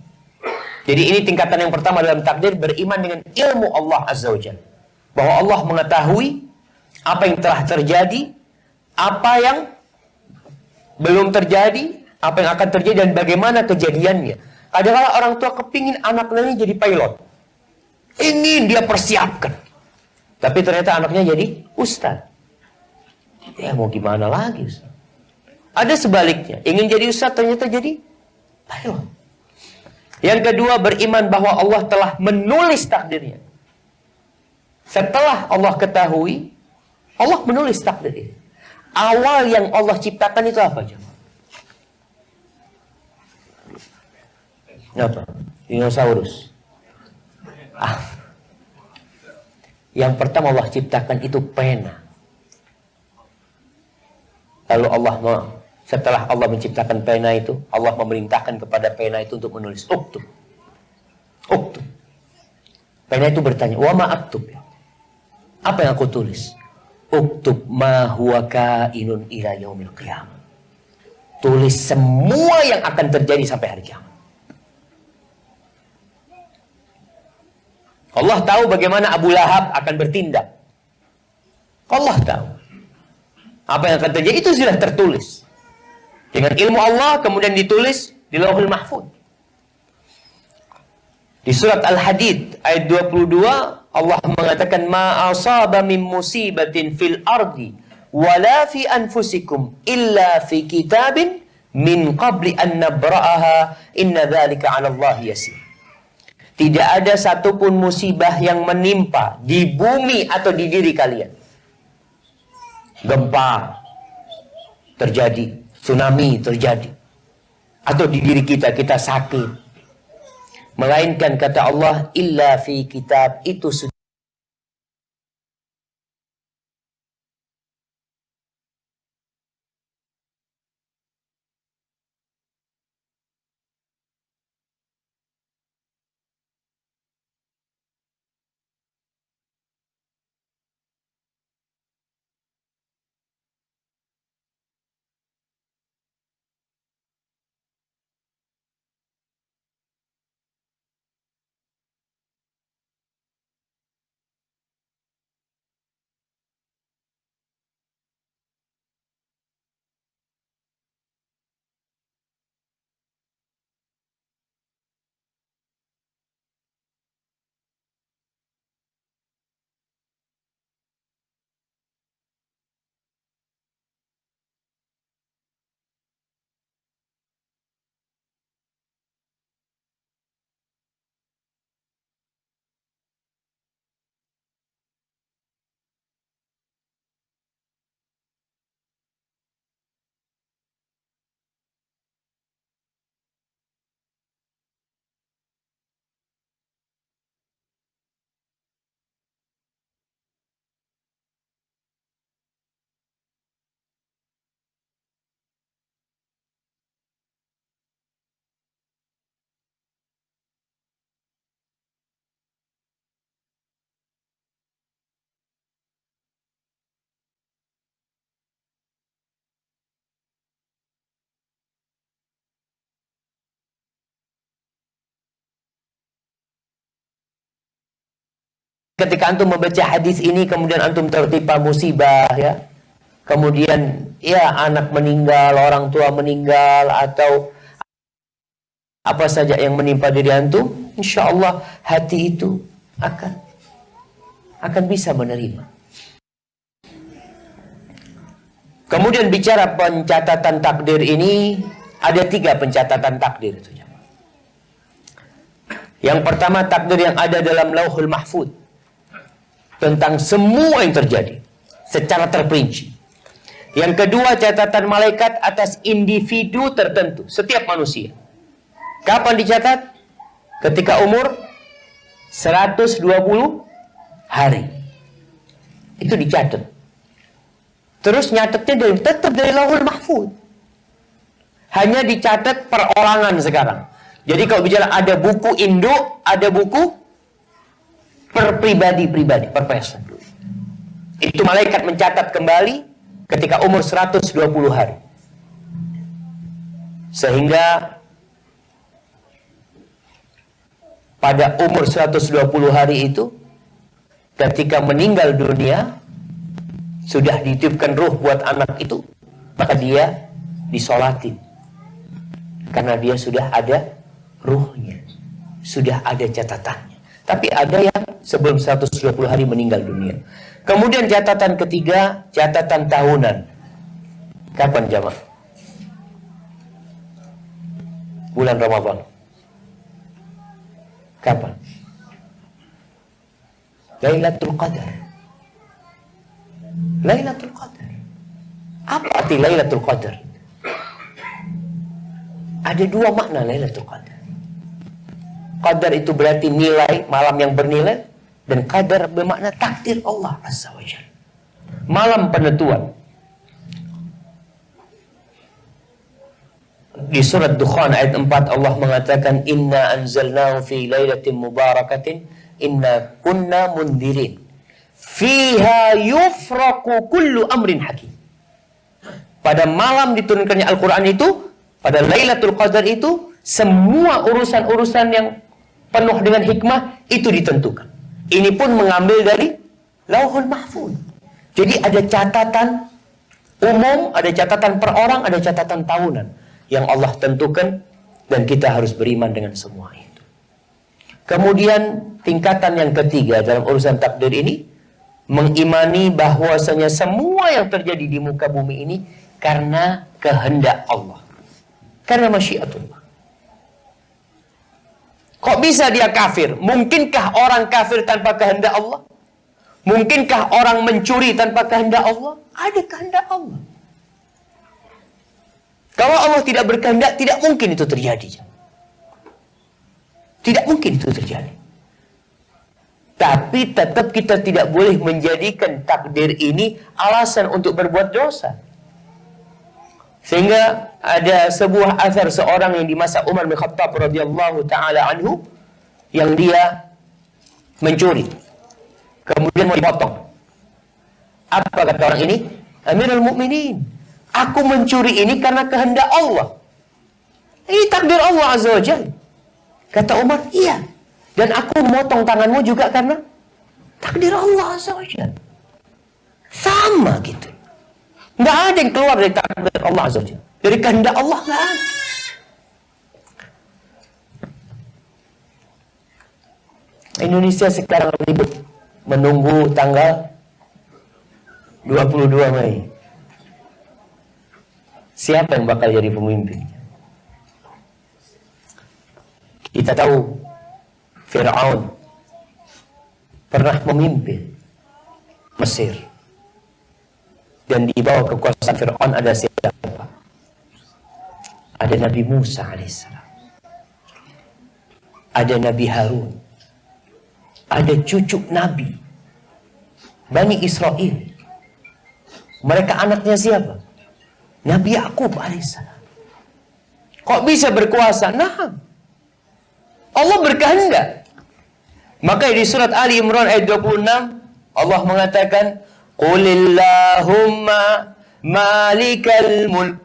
Jadi ini tingkatan yang pertama dalam takdir, beriman dengan ilmu Allah Azza wa Jalla. Bahwa Allah mengetahui apa yang telah terjadi, apa yang belum terjadi, apa yang akan terjadi, dan bagaimana kejadiannya. Kadang-kadang orang tua kepingin anaknya jadi pilot. Ingin dia persiapkan. Tapi ternyata anaknya jadi ustaz. Ya mau gimana lagi, Ustaz? Ada sebaliknya. Ingin jadi ustaz, ternyata jadi pilot. Yang kedua, beriman bahwa Allah telah menulis takdirnya. Setelah Allah ketahui, Allah menulis takdir. Awal yang Allah ciptakan itu apa? Apa? Dinosaurus. Yang pertama Allah ciptakan itu pena. Lalu setelah Allah menciptakan pena itu, Allah memerintahkan kepada pena itu untuk menulis. Uktub. Uktub. Pena itu bertanya, wa ma aktub? Apa yang aku tulis? Uktub ma huwa kainun ila yaumil qiyamah. Tulis semua yang akan terjadi sampai hari kiamat. Allah tahu bagaimana Abu Lahab akan bertindak. Allah tahu apa yang akan terjadi, itu sudah tertulis dengan ilmu Allah, kemudian ditulis di Lauhul Mahfuz. Di surat Al-Hadid ayat 22 Allah mengatakan, ma asaba min musibatin fil ardi wala fi anfusikum illa fi kitabin min qabli an nabra'aha inna dzalika 'ala Allah yasir. Tidak ada satupun musibah yang menimpa di bumi atau di diri kalian. Gempa terjadi, tsunami terjadi, atau di diri kita sakit. Melainkan kata Allah, illa fi kitab, itu sudah ketika antum membaca hadis ini kemudian antum tertimpa musibah ya. Kemudian ya anak meninggal, orang tua meninggal atau apa saja yang menimpa diri antum, insya Allah hati itu akan bisa menerima. Kemudian bicara pencatatan takdir ini, ada 3 pencatatan takdir itu. Yang pertama takdir yang ada dalam Lauhul Mahfuz tentang semua yang terjadi secara terperinci. Yang kedua catatan malaikat atas individu tertentu, setiap manusia. Kapan dicatat? Ketika umur 120 hari. Itu dicatat. Terus nyatetnya tetap dari Lauhul Mahfuz. Hanya dicatat perorangan sekarang. Jadi kalau bicara ada buku induk, ada buku per pribadi-pribadi, per person. Itu malaikat mencatat kembali ketika umur 120 hari. Sehingga pada umur 120 hari itu, ketika meninggal dunia, sudah dititipkan ruh buat anak itu, maka dia disolatin. Karena dia sudah ada ruhnya, sudah ada catatannya. Tapi ada yang sebelum 120 hari meninggal dunia. Kemudian catatan ketiga, catatan tahunan. Kapan jamaah? Bulan Ramadan. Kapan? Lailatul Qadar. Lailatul Qadar. Apa arti Lailatul Qadar? Ada 2 makna Lailatul Qadar. Qadar itu berarti nilai, malam yang bernilai. Dan qadar bermakna takdir Allah Azza wa Jalla. Malam penentuan. Di surat Dukhan ayat 4 Allah mengatakan inna anzalnahu fi lailatin mubarakatin inna kunna mundirin fiha yufraqu kullu amrin hakim. Pada malam diturunkannya Al-Quran itu, pada Lailatul Qadar itu, semua urusan-urusan yang penuh dengan hikmah itu ditentukan. Ini pun mengambil dari Lauhul Mahfuz. Jadi ada catatan umum, ada catatan per orang, ada catatan tahunan yang Allah tentukan dan kita harus beriman dengan semua itu. Kemudian tingkatan yang ketiga dalam urusan takdir ini, mengimani bahwasanya semua yang terjadi di muka bumi ini karena kehendak Allah. Karena masyiatullah. Kok bisa dia kafir? Mungkinkah orang kafir tanpa kehendak Allah? Mungkinkah orang mencuri tanpa kehendak Allah? Ada kehendak Allah. Kalau Allah tidak berkehendak, tidak mungkin itu terjadi. Tidak mungkin itu terjadi. Tapi tetap kita tidak boleh menjadikan takdir ini alasan untuk berbuat dosa. Sehingga ada sebuah asar seorang yang di masa Umar bin Khattab radhiyallahu taala anhu yang dia mencuri. Kemudian mau dipotong. Apa kata orang ini? Amirul Mukminin, aku mencuri ini karena kehendak Allah. Ini takdir Allah Azza wa Jalla. Kata Umar, iya. Dan aku memotong tanganmu juga karena takdir Allah Azza wa Jalla. Sama gitu. Nggak ada yang keluar dari takdir Allah Azza wa Jalla. Dari kehendak Allah nggak ada. Indonesia sekarang ribut menunggu tanggal 22 Mei. Siapa yang bakal jadi pemimpin? Kita tahu Fir'aun pernah memimpin Mesir. Dan di bawah kekuasaan Fir'aun ada siapa? Ada Nabi Musa alaihissalam. Ada Nabi Harun. Ada cucu Nabi Bani Israel. Mereka anaknya siapa? Nabi Yakub alaihissalam. Kok bisa berkuasa? Nah, Allah berkehendak. Maka di surat Ali Imran ayat 26 Allah mengatakan, Qulillahumma malikal mulk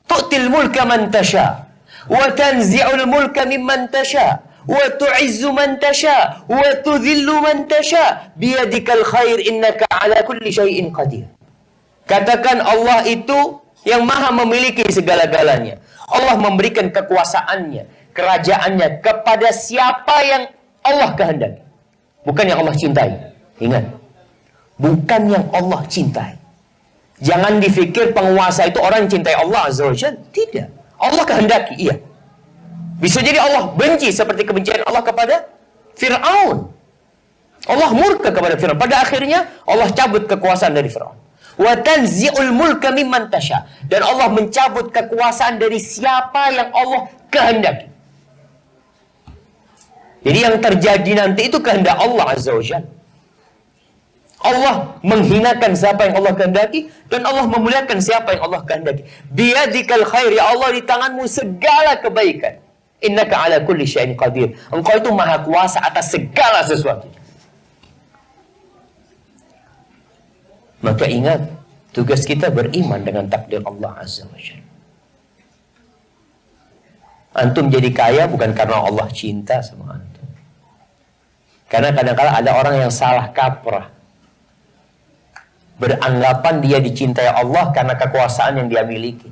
tu'til mulka man tasha wa tanzi'ul mulka mimman tasha wa tu'izzu man tasha wa tudhillu man tasha biyadikal khair innaka ala kulli syai'in qadir. Katakan Allah itu yang maha memiliki segala-galanya. Allah memberikan kekuasaannya, kerajaannya kepada siapa yang Allah kehendaki. Bukan yang Allah cintai. Ingat. Bukan yang Allah cintai. Jangan dipikir penguasa itu orang yang cintai Allah Azza wa Jalla. Tidak. Allah kehendaki, iya. Bisa jadi Allah benci seperti kebencian Allah kepada Fir'aun. Allah murka kepada Fir'aun. Pada akhirnya Allah cabut kekuasaan dari Fir'aun. Wa tanzi'ul mulka mimman tasha. Dan Allah mencabut kekuasaan dari siapa yang Allah kehendaki. Jadi yang terjadi nanti itu kehendak Allah Azza wa Jalla. Allah menghinakan siapa yang Allah kehendaki dan Allah memuliakan siapa yang Allah kehendaki. Biyadikal khair, ya Allah, di tanganmu segala kebaikan. Innaka ala kulli syai'in qadir. Engkau itu maha kuasa atas segala sesuatu. Maka ingat, tugas kita beriman dengan takdir Allah Azza wa Jalla. Antum jadi kaya bukan karena Allah cinta sama antum. Karena kadang-kadang ada orang yang salah kaprah, beranggapan dia dicintai Allah karena kekuasaan yang dia miliki,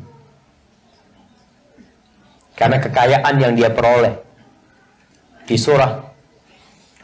karena kekayaan yang dia peroleh. Di surah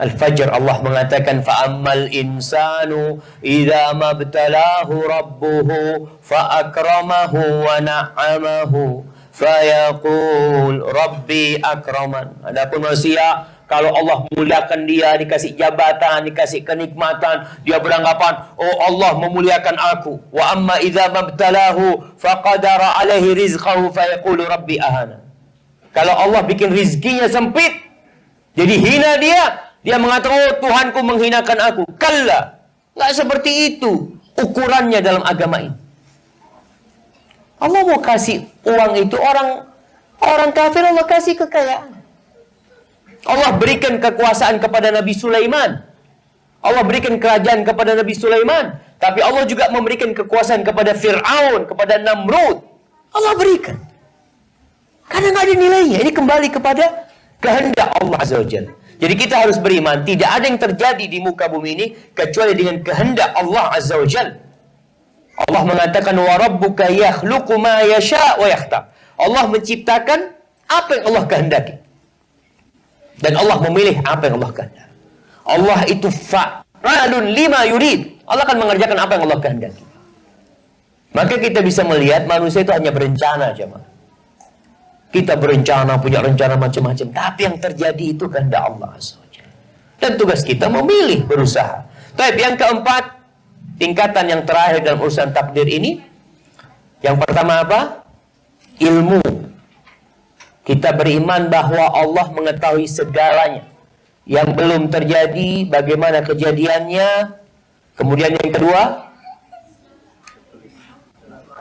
Al-Fajr Allah mengatakan, fa'ammal insanu idza mabtalahu rabbuhu fa'akramahu wa na'amahu fayaqul rabbi akraman. Adapun manusia, kalau Allah muliakan dia, dikasih jabatan, dikasih kenikmatan, dia beranggapan, oh Allah memuliakan aku. Wa amma idza mabtalahu faqadara alaihi rizqahu fayaqulu rabbi ahana. Kalau Allah bikin rizkinya sempit, jadi hina dia mengatakan, oh Tuhanku menghinakan aku. Kalla, nggak seperti itu ukurannya dalam agama ini. Allah mau kasih uang itu orang kafir, Allah kasih kekayaan. Allah berikan kekuasaan kepada Nabi Sulaiman. Allah berikan kerajaan kepada Nabi Sulaiman. Tapi Allah juga memberikan kekuasaan kepada Fir'aun, kepada Namrud. Allah berikan. Karena nggak ada nilainya. Ini kembali kepada kehendak Allah Azza wa Jalla. Jadi kita harus beriman. Tidak ada yang terjadi di muka bumi ini kecuali dengan kehendak Allah Azza wa Jalla. Allah mengatakan, wa rabbuka yakhluqu ma yasha' wa yakhtar. Allah menciptakan apa yang Allah kehendaki. Dan Allah memilih apa yang Allah kehendaki. Allah itu fa'alun lima yurid. Allah akan mengerjakan apa yang Allah kehendaki. Maka kita bisa melihat manusia itu hanya berencana, jemaah. Kita berencana, punya rencana macam-macam. Tapi yang terjadi itu kehendak Allah Azza wa Jalla. Dan tugas kita memilih, berusaha. Tapi yang keempat, tingkatan yang terakhir dalam urusan takdir ini. Yang pertama apa? Ilmu. Kita beriman bahwa Allah mengetahui segalanya. Yang belum terjadi, bagaimana kejadiannya. Kemudian yang kedua,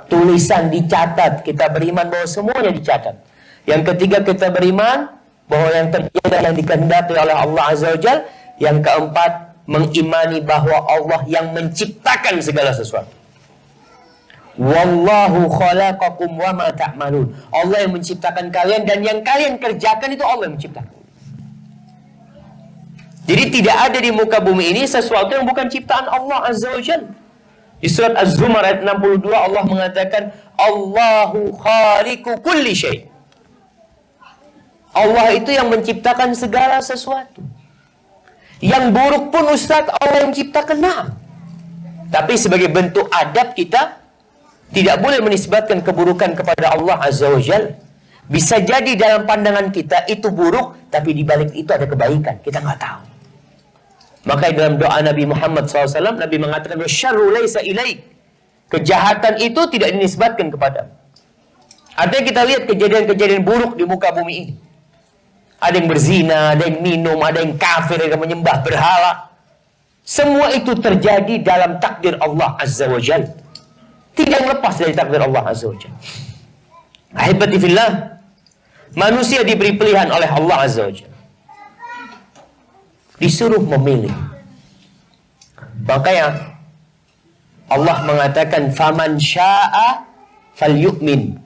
tulisan dicatat. Kita beriman bahwa semuanya dicatat. Yang ketiga, kita beriman bahwa yang terjadi yang dikehendaki oleh Allah Azza wa Jalla. Yang keempat, mengimani bahwa Allah yang menciptakan segala sesuatu. Wallahu khalaqakum wa ma ta'malun. Allah yang menciptakan kalian dan yang kalian kerjakan itu Allah yang menciptakan. Jadi tidak ada di muka bumi ini sesuatu yang bukan ciptaan Allah Azza wa Jalla. Di surat Az-Zumar ayat 62 Allah mengatakan, Allahu khaliqu kulli syai'. Allah itu yang menciptakan segala sesuatu. Yang buruk pun Ustaz Allah yang menciptakan. Nah, tapi sebagai bentuk adab kita tidak boleh menisbatkan keburukan kepada Allah Azza wa Jalla. Bisa jadi dalam pandangan kita itu buruk, tapi di balik itu ada kebaikan. Kita nggak tahu. Maka dalam doa Nabi Muhammad SAW, Nabi mengatakan, "Wasyarru laisa ilaik." Kejahatan itu tidak dinisbatkan kepada. Artinya kita lihat kejadian-kejadian buruk di muka bumi ini. Ada yang berzina, ada yang minum, ada yang kafir, ada yang menyembah berhala. Semua itu terjadi dalam takdir Allah Azza wa Jalla. Tidak lepas dari takdir Allah Azza wa Jalla. Ahibati fillah, manusia diberi pilihan oleh Allah Azza wa Jalla. Disuruh memilih. Makanya Allah mengatakan, faman syaa falyu'min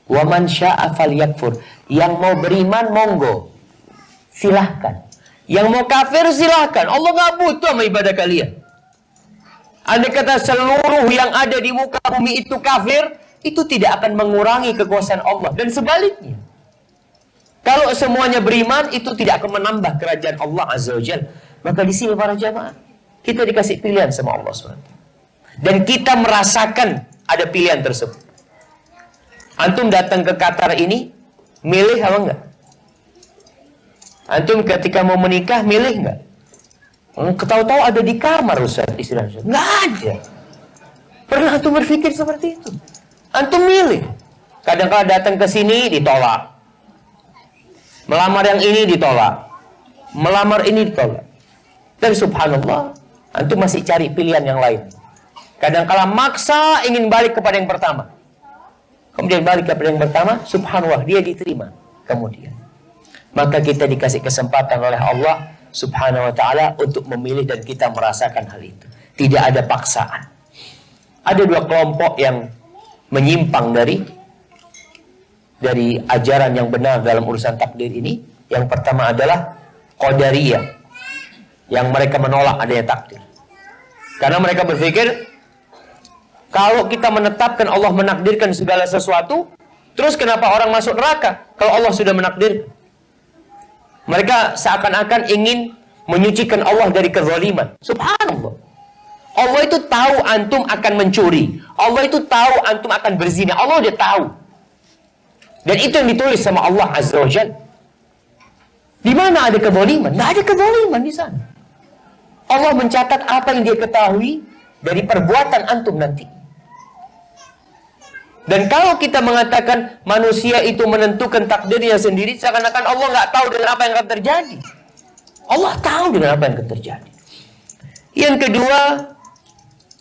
wa man syaa falyakfur. Yang mau beriman monggo. silahkan. Yang mau kafir silahkan. Allah nggak butuh sama ibadah kalian. Andai kata seluruh yang ada di muka bumi itu kafir, itu tidak akan mengurangi kekuasaan Allah. Dan sebaliknya, kalau semuanya beriman, itu tidak akan menambah kerajaan Allah Azza wa Jalla. Maka di sini para jamaah, kita dikasih pilihan sama Allah SWT. Dan kita merasakan ada pilihan tersebut. Antum datang ke Qatar ini, milih apa enggak? Antum ketika mau menikah, milih enggak? Ketahu-tahu ada di kamar Ustaz, istilahnya. Nggak ada. Pernah antum berpikir seperti itu? Antum milih. Kadang-kadang datang ke sini ditolak. Melamar yang ini ditolak. Melamar ini ditolak. Dan subhanallah, antum masih cari pilihan yang lain. Kadang-kadang maksa ingin balik kepada yang pertama. Kemudian balik kepada yang pertama, subhanallah, dia diterima. Kemudian. Maka kita dikasih kesempatan oleh Allah Subhanahu wa ta'ala untuk memilih dan kita merasakan hal itu. Tidak ada paksaan. Ada dua kelompok yang menyimpang dari ajaran yang benar dalam urusan takdir ini. Yang pertama adalah Qadariyah, yang mereka menolak adanya takdir. Karena mereka berpikir, kalau kita menetapkan Allah menakdirkan segala sesuatu, terus kenapa orang masuk neraka kalau Allah sudah menakdirkan? Mereka seakan-akan ingin menyucikan Allah dari kezaliman. Subhanallah. Allah itu tahu antum akan mencuri. Allah itu tahu antum akan berzina. Allah udah tahu. Dan itu yang ditulis sama Allah Azza wa Jalla. Di mana ada kezaliman? Nggak ada kezaliman di sana. Allah mencatat apa yang dia ketahui dari perbuatan antum nanti. Dan kalau kita mengatakan manusia itu menentukan takdirnya sendiri, seakan-akan Allah nggak tahu dengan apa yang akan terjadi. Allah tahu dengan apa yang akan terjadi. Yang kedua,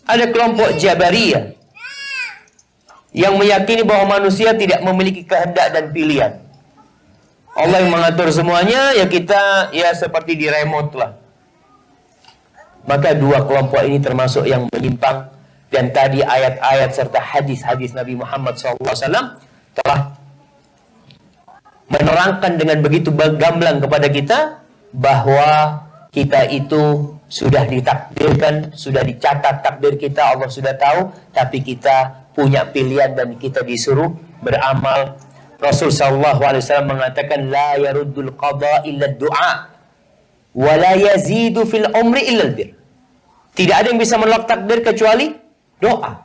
ada kelompok Jabariyah yang meyakini bahwa manusia tidak memiliki kehendak dan pilihan. Allah yang mengatur semuanya, ya kita ya seperti di remote lah. Maka dua kelompok ini termasuk yang menyimpang. Dan tadi ayat-ayat serta hadis-hadis Nabi Muhammad SAW telah menerangkan dengan begitu gamblang kepada kita bahwa kita itu sudah ditakdirkan, sudah dicatat takdir kita, Allah sudah tahu, tapi kita punya pilihan dan kita disuruh beramal. Rasul SAW mengatakan, la yaruddul qada illa du'a wa la yazidu fil umri illa albir. Tidak ada yang bisa menolak takdir kecuali doa.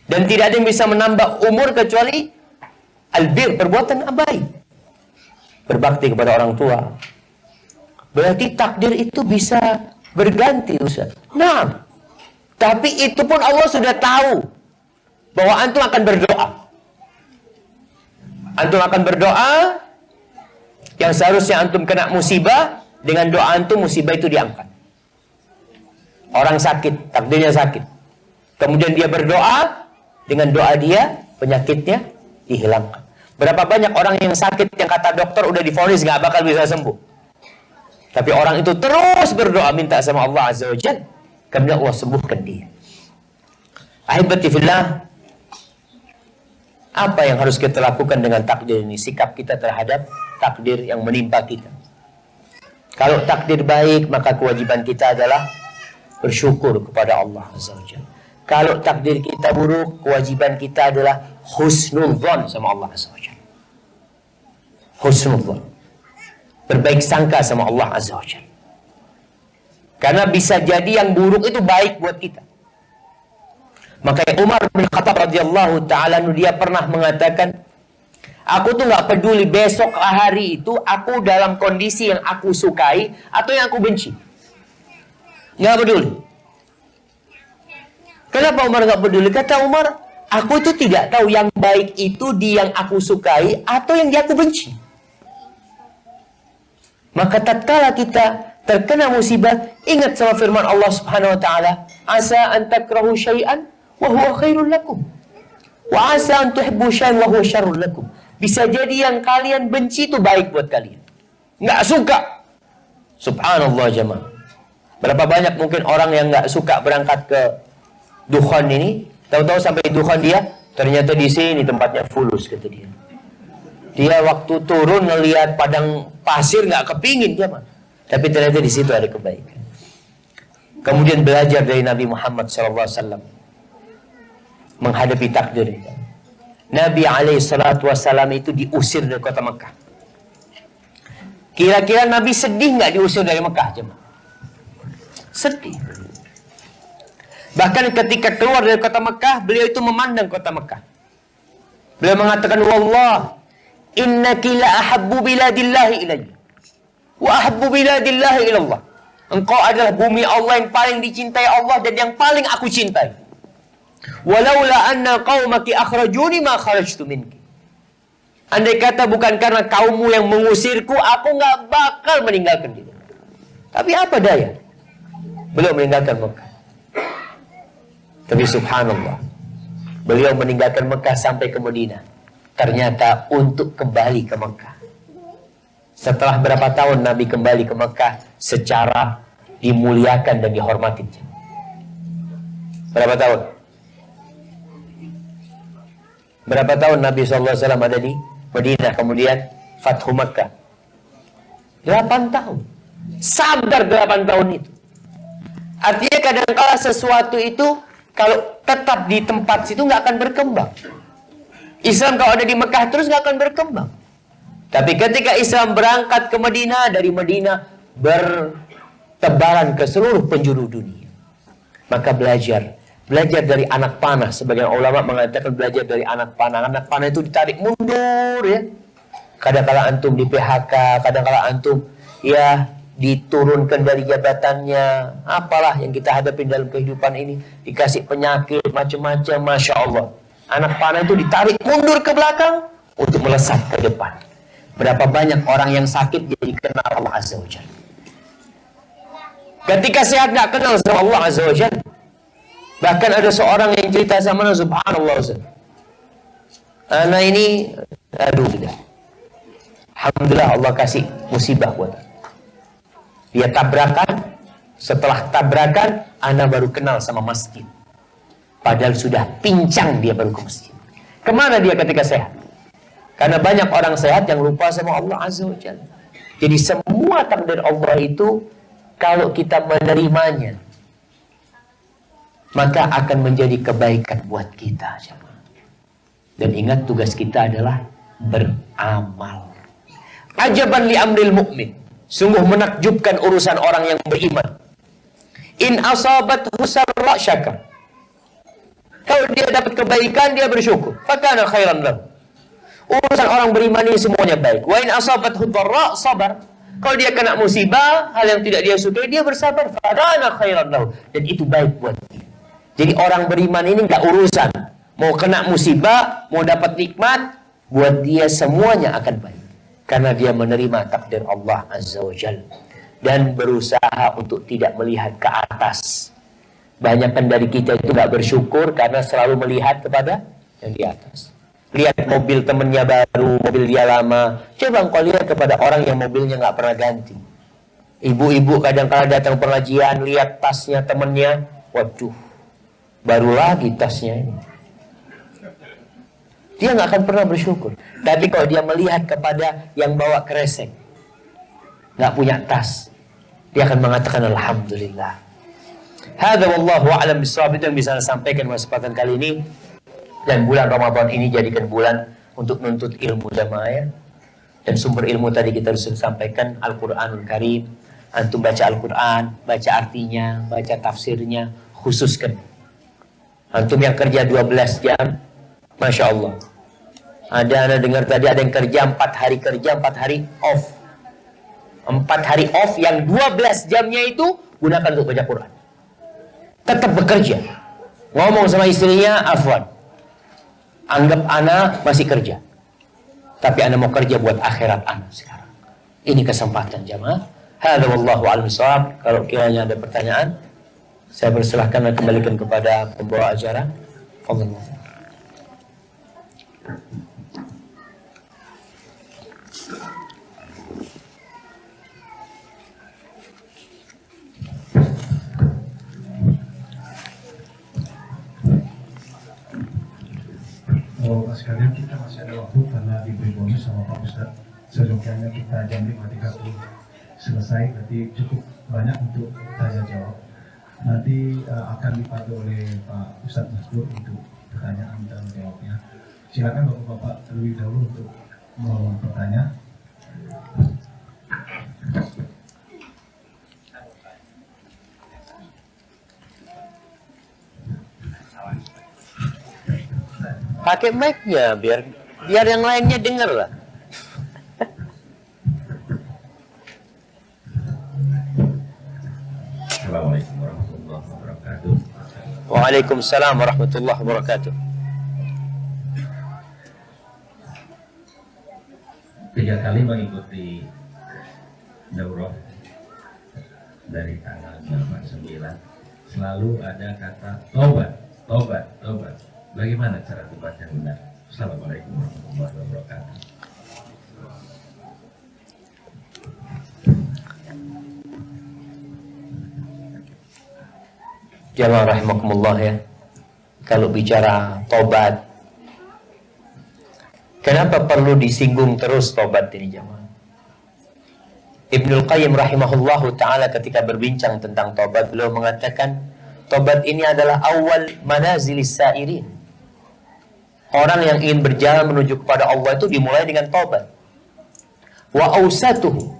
Dan tidak ada yang bisa menambah umur kecuali albir, perbuatan baik. Berbakti kepada orang tua. Berarti takdir itu bisa berganti, Ustaz. Nah, tapi itu pun Allah sudah tahu bahwa antum akan berdoa. Antum akan berdoa yang seharusnya antum kena musibah, dengan doa antum musibah itu diangkat. Orang sakit, takdirnya sakit. Kemudian dia berdoa, dengan doa dia penyakitnya dihilangkan. Berapa banyak orang yang sakit yang kata dokter udah divonis nggak bakal bisa sembuh. Tapi orang itu terus berdoa minta sama Allah Azza wa Jalla, kemudian Allah sembuhkan dia. Ahibati fillah, apa yang harus kita lakukan dengan takdir ini? Sikap kita terhadap takdir yang menimpa kita. Kalau takdir baik, maka kewajiban kita adalah bersyukur kepada Allah Azza wa Jalla. Kalau takdir kita buruk, kewajiban kita adalah husnudzon sama Allah Azza wa Jalla. Husnudzon, berbaik sangka sama Allah Azza wa Jalla. Karena bisa jadi yang buruk itu baik buat kita. Makanya Umar bin Khattab radhiyallahu ta'ala dia pernah mengatakan, aku tuh nggak peduli besok hari itu aku dalam kondisi yang aku sukai atau yang aku benci. Nggak peduli. Kenapa Umar nggak peduli? Kata Umar, aku itu tidak tahu yang baik itu di yang aku sukai atau yang dia aku benci. Maka tatkala kita terkena musibah, ingat sama firman Allah Subhanahu wa taala, asa an takrahu syai'an wa huwa khairul lakum. Wa asa an tuhibbu syai'an wa huwa syarrul lakum. Bisa jadi yang kalian benci itu baik buat kalian. Nggak suka. Subhanallah jemaah. Berapa banyak mungkin orang yang nggak suka berangkat ke Dukhan ini, tahu-tahu sampai Dukhan dia, ternyata di sini tempatnya fulus, kata dia. Dia waktu turun ngelihat padang pasir nggak kepingin dia mah. Tapi ternyata di situ ada kebaikan. Kemudian belajar dari Nabi Muhammad SAW menghadapi takdir. Nabi SAW itu diusir dari kota Mekah. Kira-kira Nabi sedih nggak diusir dari Mekah? Jemaah? Sedih. Bahkan ketika keluar dari kota Mekah, beliau itu memandang kota Mekah. Beliau mengatakan, Wallah, innaki la ahabbu biladillahi ilayya wa ahabbu biladillahi ilallah. Engkau adalah bumi Allah yang paling dicintai Allah dan yang paling aku cintai. Walaula anna qaumaki akhrajuni ma kharajtu minki. Andai kata bukan karena kaummu yang mengusirku, aku nggak bakal meninggalkan dia. Tapi apa daya? Beliau meninggalkan Mekah. Tapi subhanallah, beliau meninggalkan Mekah sampai ke Madinah. Ternyata untuk kembali ke Mekah. Setelah berapa tahun Nabi kembali ke Mekah secara dimuliakan dan dihormati. Berapa tahun? Berapa tahun Nabi SAW ada di Madinah, kemudian Fathu Mekah? 8 tahun. Sabar 8 tahun itu. Artinya kadang-kala sesuatu itu kalau tetap di tempat situ nggak akan berkembang. Islam kalau ada di Mekah terus nggak akan berkembang. Tapi ketika Islam berangkat ke Madinah, dari Madinah bertebaran ke seluruh penjuru dunia. Maka belajar dari anak panah. Sebagian ulama mengatakan belajar dari anak panah. Anak panah itu ditarik mundur ya. Kadang-kala antum di PHK, kadang-kala antum ya diturunkan dari jabatannya. Apalah yang kita hadapi dalam kehidupan ini, dikasih penyakit macam-macam. Masya Allah, anak panah itu ditarik mundur ke belakang untuk melesat ke depan. Berapa banyak orang yang sakit jadi kenal Allah Azza wa Jalla. Ketika sehat nggak kenal sama Allah Azza wa Jalla. Bahkan ada seorang yang cerita sama Allah, subhanallah Ustaz, anak ini aduh sudah, alhamdulillah Allah kasih musibah buat dia. Tabrakan. Setelah tabrakan, anak baru kenal sama masjid. Padahal sudah pincang dia baru ke masjid. Kemana dia ketika sehat? Karena banyak orang sehat yang lupa sama Allah Azza wa Jalla. Jadi semua takdir Allah itu kalau kita menerimanya, maka akan menjadi kebaikan buat kita. Dan ingat, tugas kita adalah beramal. Ajaban li amril mu'min. Sungguh menakjubkan urusan orang yang beriman. In asabat husarra syakar. Kalau dia dapat kebaikan, dia bersyukur. Fakana khairan lahu. Urusan orang beriman ini semuanya baik. Wa in asabat hudarra sabar. Kalau dia kena musibah, hal yang tidak dia sukai, dia bersabar. Fakana khairan lahu. Dan itu baik buat dia. Jadi orang beriman ini nggak urusan. Mau kena musibah, mau dapat nikmat, buat dia semuanya akan baik. Karena dia menerima takdir Allah Azza wa Jalla. Dan berusaha untuk tidak melihat ke atas. Banyak dari kita itu nggak bersyukur karena selalu melihat kepada yang di atas. Lihat mobil temennya baru, mobil dia lama. Coba engkau lihat kepada orang yang mobilnya nggak pernah ganti. Ibu-ibu kadang-kadang datang pengajian, lihat tasnya temennya, waduh, baru lagi tasnya ini. Dia nggak akan pernah bersyukur. Tapi kalau dia melihat kepada yang bawa kresek, nggak punya tas, dia akan mengatakan alhamdulillah. Hadza wallahu a'lam bishawab. Itu yang bisa saya sampaikan pada kesempatan kali ini. Dan bulan Ramadan ini jadikan bulan untuk menuntut ilmu jamaah. Dan sumber ilmu tadi kita sudah sampaikan Al-Qur'anul Karim. Antum baca Al-Qur'an, baca artinya, baca tafsirnya, khususkan. Antum yang kerja 12 jam, Masya Allah. Ada anak dengar tadi ada yang kerja 4 hari kerja, 4 hari off. 4 hari off yang 12 jamnya itu gunakan untuk baca Quran. Tetap bekerja. Ngomong sama istrinya, afwan, anggap anak masih kerja. Tapi anak mau kerja buat akhirat anak sekarang. Ini kesempatan jamaah. Hadza wallahu a'lam bishawab. Kalau kiranya ada pertanyaan, saya persilahkan dan kembalikan kepada pembawa acara. Fadhil. Bapak sekalian, kita masih ada waktu karena diberi bonus sama Pak Ustadz. Seyogyanya kita jam 5.30 selesai, berarti cukup banyak untuk tanya jawab. Nanti akan dipandu oleh Pak Ustadz Masdur untuk pertanyaan dan jawabnya. Silakan Bapak-Bapak terlebih dahulu untuk bertanya. Pakai mic-nya biar yang lainnya dengar lah. Assalamualaikum warahmatullahi wabarakatuh. Waalaikumsalam warahmatullahi wabarakatuh. 3 kali mengikuti daurah dari tanggal 89 selalu ada kata tobat, tobat, tobat. Bagaimana cara tobat yang benar? Assalamualaikum warahmatullahi wabarakatuh. Jamaah rahimakumullah ya. Kalau bicara tobat, kenapa perlu disinggung terus tobat ini jamaah? Ibnul Qayyim rahimahullahu ta'ala ketika berbincang tentang tobat, beliau mengatakan tobat ini adalah awal manazilis sa'irin. Orang yang ingin berjalan menuju kepada Allah itu dimulai dengan tobat. Wa awsatuhu,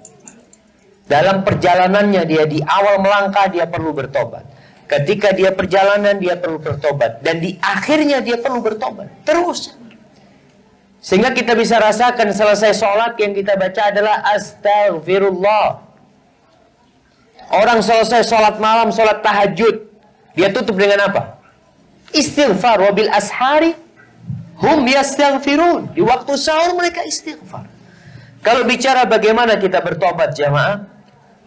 dalam perjalanannya dia di awal melangkah dia perlu bertobat. Ketika dia perjalanan dia perlu bertobat. Dan di akhirnya dia perlu bertobat. Terus. Sehingga kita bisa rasakan selesai sholat yang kita baca adalah Astaghfirullah. Orang selesai sholat malam, sholat tahajud, dia tutup dengan apa? Istighfar. Wabil ashari hum yastaghfirun. Di waktu sahur mereka istighfar. Kalau bicara bagaimana kita bertobat jamaah,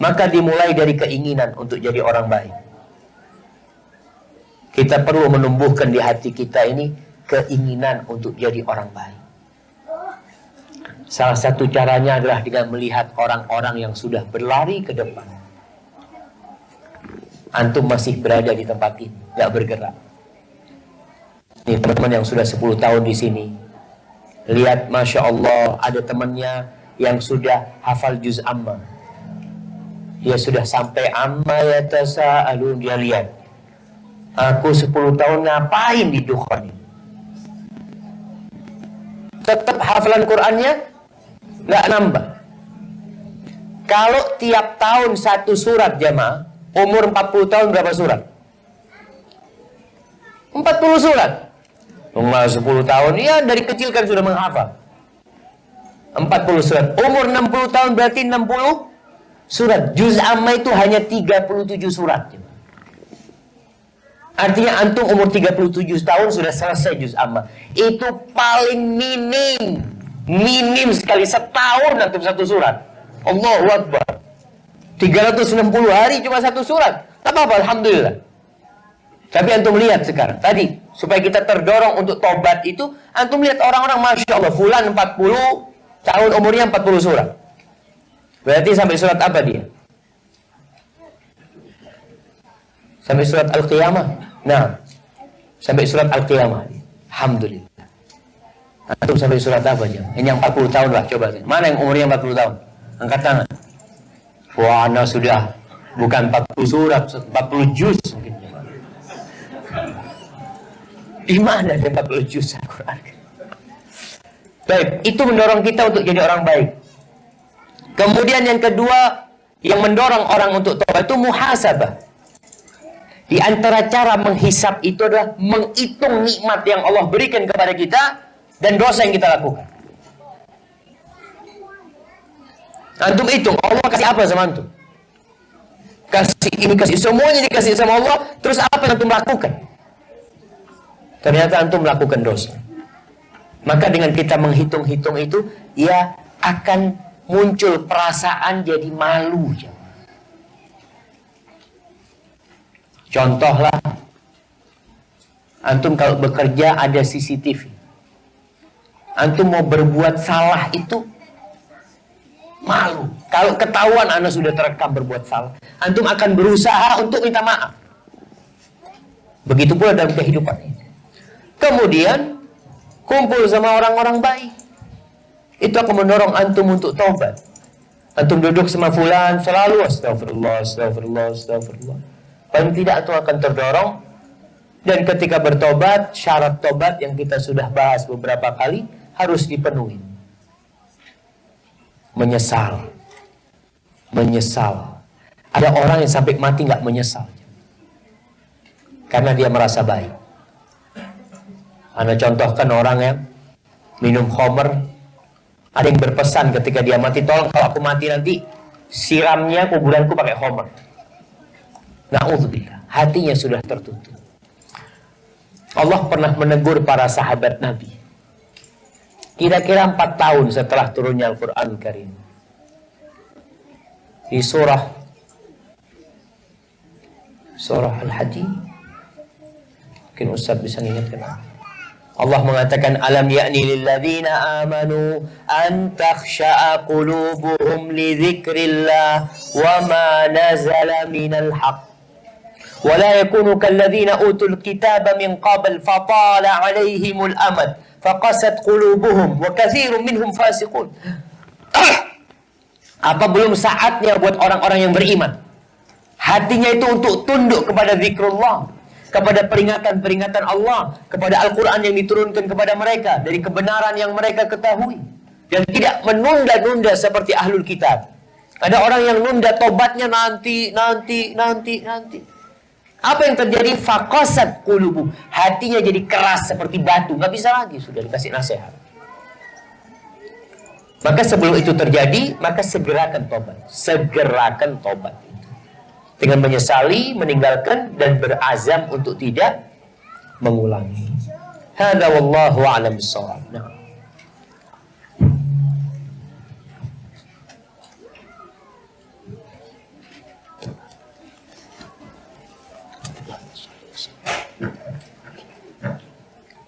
maka dimulai dari keinginan untuk jadi orang baik. Kita perlu menumbuhkan di hati kita ini keinginan untuk jadi orang baik. Salah satu caranya adalah dengan melihat orang-orang yang sudah berlari ke depan. Antum masih berada di tempat ini, gak bergerak. Ini teman-teman yang sudah 10 tahun di sini. Lihat, Masya Allah, ada temannya yang sudah hafal juz amma. Dia sudah sampai amma yatasa'alun, dia lihat. Aku 10 tahun ngapain di dukhan ini? Tetap hafalan Qur'annya nggak nambah. Kalau tiap tahun 1 surat jamaah, umur 40 tahun berapa surat? 40 surat. Umur 10 tahun, ya dari kecil kan sudah menghafal 40 surat. Umur 60 tahun berarti 60 surat. Juz amma itu hanya 37 surat. Artinya antum umur 37 tahun sudah selesai juz amma. Itu paling minim. Minim sekali, setahun antum 1 surat. Allahu Akbar. 360 hari cuma 1 surat. Tak apa-apa, alhamdulillah. Tapi antum lihat sekarang. Tadi, supaya kita terdorong untuk tobat itu, antum lihat orang-orang, Masya Allah, fulan 40 tahun umurnya 40 surat. Berarti sampai surat apa dia? Sampai surat Al-Qiyamah. Nah, sampai surat Al-Qiyamah. Alhamdulillah. Antum sampai surat apa aja? Ini yang 40 tahun lah, coba. Mana yang umurnya 40 tahun? Angkat tangan. Wah, anda sudah bukan 40 surat, 40 juz mungkin. Di mana ada 40 juz Al-Quran? Baik, itu mendorong kita untuk jadi orang baik. Kemudian yang kedua, yang mendorong orang untuk tobat itu muhasabah. Di antara cara menghisap itu adalah menghitung nikmat yang Allah berikan kepada kita dan dosa yang kita lakukan. Antum hitung, Allah kasih apa sama antum? Kasih ini, kasih semuanya dikasih sama Allah, terus apa yang antum lakukan? Ternyata antum melakukan dosa. Maka dengan kita menghitung-hitung itu, ya akan muncul perasaan jadi malu. Contohlah, antum kalau bekerja ada CCTV. Antum mau berbuat salah itu malu. Kalau ketahuan anda sudah terekam berbuat salah, antum akan berusaha untuk minta maaf. Begitu pula dalam kehidupan ini. Kemudian, kumpul sama orang-orang baik. Itu akan mendorong antum untuk taubat. Antum duduk sama fulan selalu astagfirullah, astagfirullah, astagfirullah. Paling tidak antum akan terdorong. Dan ketika bertobat, syarat tobat yang kita sudah bahas beberapa kali harus dipenuhi. Menyesal. Menyesal. Ada orang yang sampai mati nggak menyesal. Karena dia merasa baik. Anda contohkan orang yang minum khamr. Ada yang berpesan ketika dia mati, tolong kalau aku mati nanti siramnya kuburanku pakai khamr. Na'udzubillah. Hatinya sudah tertutup. Allah pernah menegur para sahabat Nabi. Kira-kira 4 tahun setelah turunnya Al-Quran Karim. Di surah Al-Hadid. Mungkin Ustaz bisa mengingatkan. Allah mengatakan, alam ya'ni lilladzina amanu an takhsha'a qulubuhum li dzikrillah wa ma nazala minal haqq wa la yakunu kalladzina utul kitaba min qabl fatala 'alaihimul amad faqasat qulubuhum wa katsirun minhum fasiqun. Apa belum saatnya buat orang-orang yang beriman hatinya itu untuk tunduk kepada zikrullah, kepada peringatan-peringatan Allah, kepada Al-Quran yang diturunkan kepada mereka, dari kebenaran yang mereka ketahui. Dan tidak menunda-nunda seperti ahlul kitab. Ada orang yang nunda tobatnya nanti. Apa yang terjadi? Faqasat qulubu. Hatinya jadi keras seperti batu. Nggak bisa lagi, sudah dikasih nasihat. Maka sebelum itu terjadi, maka segerakan tobat. Segerakan tobat. Dengan menyesali, meninggalkan, dan berazam untuk tidak mengulangi. Hadza wallahu a'lam bissawab. Nah.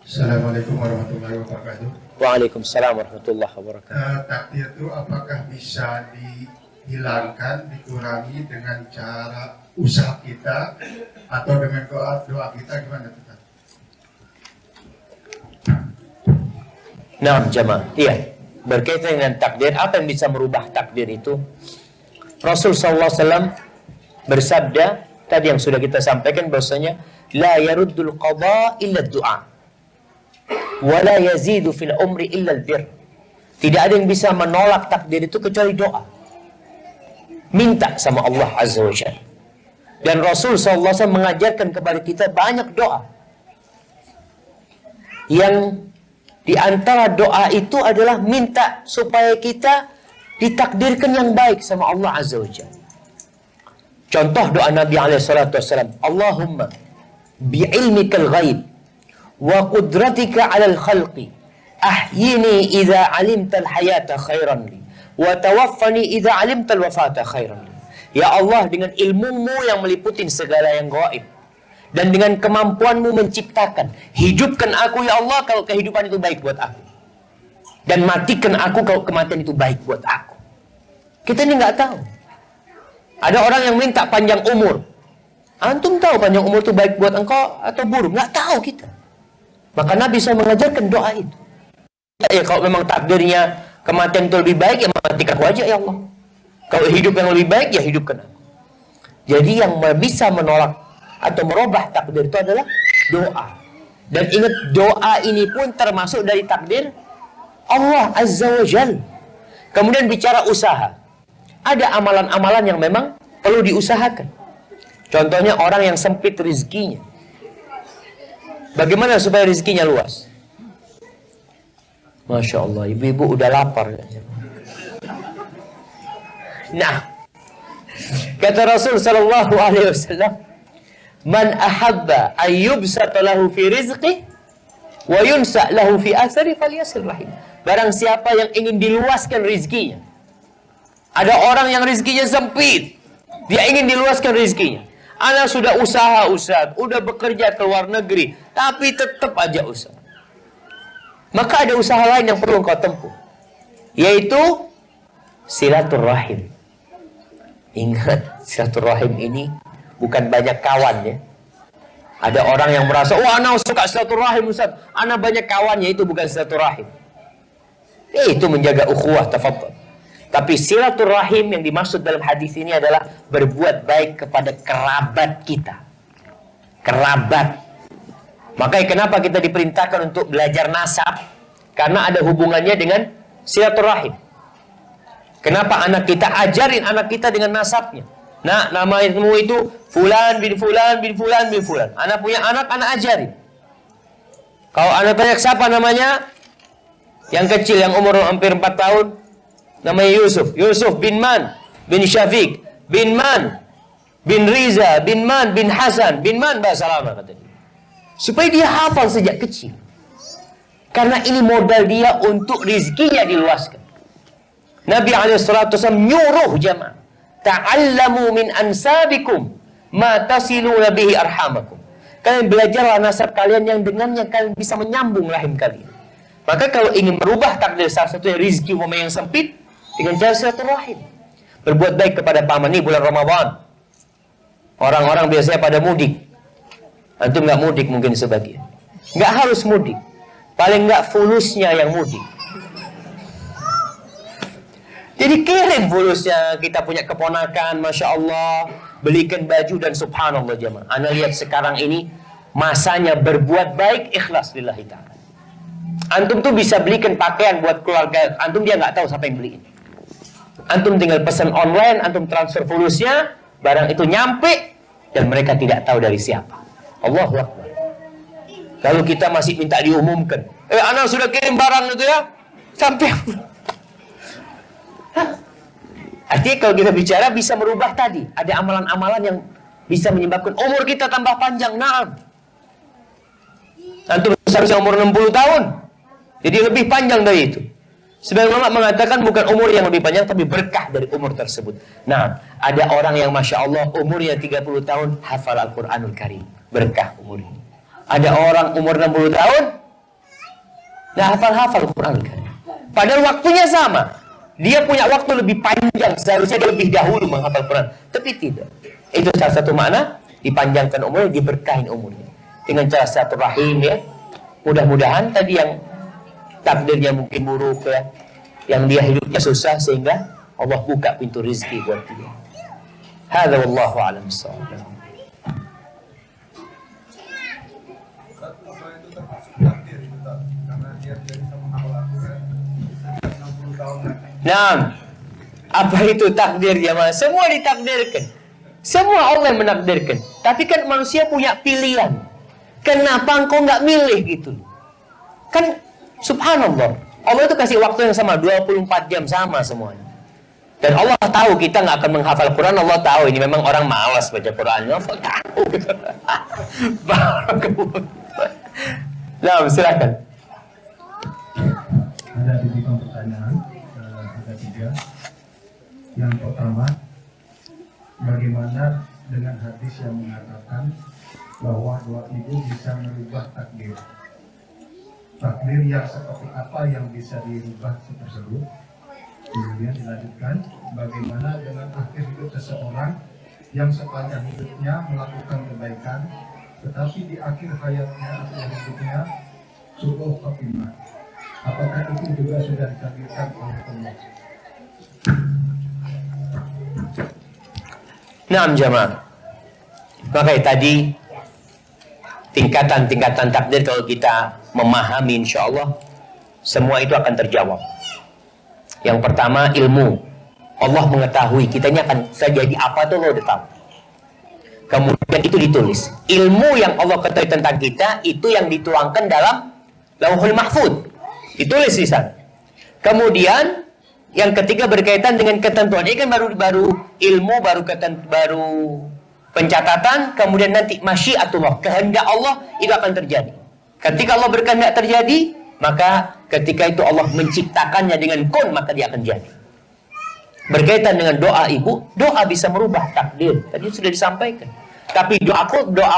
Assalamualaikum warahmatullahi wabarakatuh. Waalaikumsalam warahmatullahi wabarakatuh. Takdir itu apakah bisa dihilangkan, dikurangi dengan cara usaha kita atau dengan doa kita, gimana Ustaz? Nah, jemaah, iya. Berkaitan dengan takdir, apa yang bisa merubah takdir itu? Rasul SAW bersabda, tadi yang sudah kita sampaikan bahwasanya la yaruddul qada illa du'a wa la yazidu fil umri illa albir. Tidak ada yang bisa menolak takdir itu kecuali doa. Minta sama Allah Azza wa Jalla. Dan Rasul SAW mengajarkan kepada kita banyak doa. Yang di antara doa itu adalah minta supaya kita ditakdirkan yang baik sama Allah Azza wa Jalla. Contoh doa Nabi SAW. Allahumma bi'ilmikal ghaib wa qudratika 'alal khalqi ahyini idza 'alimtal hayata khairan li wa tawaffani idza 'alimtal wafata khairan li. Ya Allah, dengan ilmumu yang meliputi segala yang gaib dan dengan kemampuanmu menciptakan, hidupkan aku ya Allah kalau kehidupan itu baik buat aku, dan matikan aku kalau kematian itu baik buat aku. Kita ini nggak tahu. Ada orang yang minta panjang umur. Antum tahu panjang umur itu baik buat engkau atau buruk? Nggak tahu kita. Maka Nabi SAW mengajarkan doa itu. Ya, kalau memang takdirnya kematian itu lebih baik, ya matikan aku aja ya Allah. Kalau hidup yang lebih baik, ya hidupkan aku. Jadi yang bisa menolak atau merubah takdir itu adalah doa. Dan ingat, doa ini pun termasuk dari takdir Allah Azza wa Jal. Kemudian bicara usaha. Ada amalan-amalan yang memang perlu diusahakan. Contohnya orang yang sempit rezekinya. Bagaimana supaya rezekinya luas? Masya Allah, ibu-ibu udah lapar. Nah, kata Rasul sallallahu alaihi wasallam, man ahabba ayyubsata lahu fi rizqi wa yunsa lahu fi athari falyasil rahim. Barang siapa yang ingin diluaskan rezekinya. Ada orang yang rezekinya sempit, dia ingin diluaskan rezekinya. Ana sudah usaha, Ustaz, udah bekerja ke luar negeri, tapi tetap aja usaha. Maka ada usaha lain yang perlu engkau tempuh, yaitu silaturahim. Ingat, silaturahim ini bukan banyak kawan ya. Ada orang yang merasa, ana suka silaturahim Ustaz, ana banyak kawannya. Itu bukan silaturahim. Itu menjaga ukhuwah, tafadhol. Tapi silaturahim yang dimaksud dalam hadis ini adalah berbuat baik kepada kerabat kita. Kerabat. Makanya kenapa kita diperintahkan untuk belajar nasab? Karena ada hubungannya dengan silaturahim. Kenapa anak kita ajarin anak kita dengan nasabnya? Nah, namamu itu Fulan bin Fulan bin Fulan bin Fulan. Anak punya anak ajarin. Kalau anak tanya siapa namanya? Yang kecil yang umur hampir 4 tahun, namanya Yusuf. Yusuf bin Man, bin Syafiq, bin Man, bin Riza, bin Man, bin Hasan, bin Man, bahasa lama kata dia. Supaya dia hafal sejak kecil. Karena ini modal dia untuk rizkinya diluaskan. Nabi SAW nyuruh jamaah, ta'allamu min ansabikum ma tasiluna bihi arhamakum. Kalian belajarlah nasab kalian yang dengannya kalian bisa menyambung rahim kalian. Maka kalau ingin merubah takdir salah satunya rizki yang sempit dengan cara silaturahim. Berbuat baik kepada paman. Ini bulan Ramadan. Orang-orang biasanya pada mudik. Antum nggak mudik mungkin sebagian. Nggak harus mudik. Paling nggak fulusnya yang mudik. Jadi kirim fulusnya. Kita punya keponakan, Masya Allah. Belikan baju dan subhanallah jamaah. Anda lihat sekarang ini masanya berbuat baik ikhlas lillahi ta'ala. Antum tuh bisa belikan pakaian buat keluarga antum, dia nggak tahu siapa yang beliin. Antum tinggal pesan online, antum transfer fulusnya, barang itu nyampe dan mereka tidak tahu dari siapa. Allahu Akbar. Lalu kita masih minta diumumkan. Anak sudah kirim barang itu ya, sampai. Artinya kalau kita bicara bisa merubah tadi. Ada amalan-amalan yang bisa menyebabkan umur kita tambah panjang. Naam. Antum seharusnya umur 60 tahun. Jadi lebih panjang dari itu. Sebagian ulama mengatakan bukan umur yang lebih panjang, tapi berkah dari umur tersebut. Nah, ada orang yang Masya Allah umurnya 30 tahun, hafal Al-Quranul Karim. Berkah umur ini. Ada orang umur 60 tahun, nah hafal Al-Quranul Karim. Padahal waktunya sama. Dia punya waktu lebih panjang, seharusnya dia lebih dahulu menghafal Quran. Tapi tidak. Itu salah satu makna, dipanjangkan umurnya, diberkahin umurnya. Dengan cara silaturahim ya. Mudah-mudahan tadi yang takdirnya mungkin buruk ya, yang dia hidupnya susah, sehingga Allah buka pintu rizki buat dia. Hadza wallahu a'lam bissawab. Nah, apa itu takdir jemaah? Semua ditakdirkan. Semua Allah yang menakdirkan. Tapi kan manusia punya pilihan. Kenapa engkau nggak milih gitu? Kan subhanallah, Allah itu kasih waktu yang sama, 24 jam sama semuanya. Dan Allah tahu kita nggak akan menghafal Quran. Allah tahu ini memang orang malas baca Quran. Allah tahu. Nah, silakan. Ada titipan pertanyaan, ada 3. Yang pertama, bagaimana dengan hadis yang mengatakan bahwa doa ibu bisa merubah takdir? Takdir yang seperti apa yang bisa dirubah tersebut? Kemudian dilanjutkan, bagaimana dengan akhir hidup seseorang yang sepanjang hidupnya melakukan kebaikan, tetapi di akhir hayatnya atau hidupnya su'ul khatimah? Apakah itu juga sudah ditakdirkan oleh Allah? Naam jamaah. Makanya tadi tingkatan-tingkatan takdir kalau kita memahami insya Allah semua itu akan terjawab. Yang pertama ilmu. Allah mengetahui kita ini akan terjadi apa tuh Allah udah tahu. Kemudian itu ditulis. Ilmu yang Allah ketahui tentang kita itu yang dituangkan dalam Lauhul Mahfuz. Ditulis di sana. Kemudian yang ketiga berkaitan dengan ketentuan. Ini kan baru ilmu, baru pencatatan, kemudian nanti masyiatullah, kehendak Allah itu akan terjadi. Ketika Allah berkehendak terjadi, maka ketika itu Allah menciptakannya dengan kun, maka dia akan jadi. Berkaitan dengan doa ibu, doa bisa merubah takdir. Tadi sudah disampaikan. Tapi doa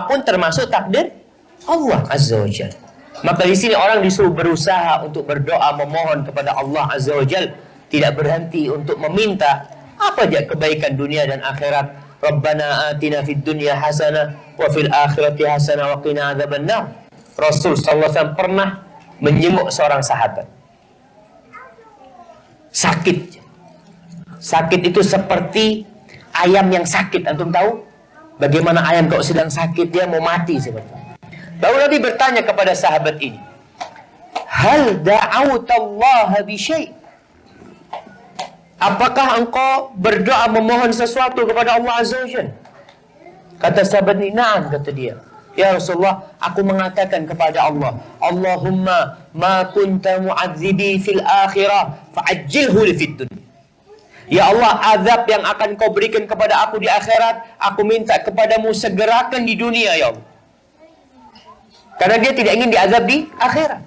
pun termasuk takdir Allah Azza wa Jalla. Maka di sini orang disuruh berusaha untuk berdoa, memohon kepada Allah Azza wa Jalla, tidak berhenti untuk meminta apa aja kebaikan dunia dan akhirat, Rabbana atina fid dunya hasanah wa fil akhirati hasanah wa qina adzabannar. Rasul sallallahu alaihi wasallam pernah menjenguk seorang sahabat. Sakit. Sakit itu seperti ayam yang sakit. Antum tahu bagaimana ayam kalau sedang sakit dia mau mati seperti. Lalu Nabi bertanya kepada sahabat ini, hal da'awtallaha bi syai'? Apakah engkau berdoa memohon sesuatu kepada Allah Azza wa Jalla? Kata sahabat ini, na'am, kata dia. Ya Rasulullah, aku mengatakan kepada Allah, Allahumma ma kunta mu'adzibi fil akhirah fa'ajjilhu li fid dunya. Ya Allah, azab yang akan kau berikan kepada aku di akhirat, aku minta kepadamu segerakan di dunia, ya Allah. Karena dia tidak ingin diazab di akhirat.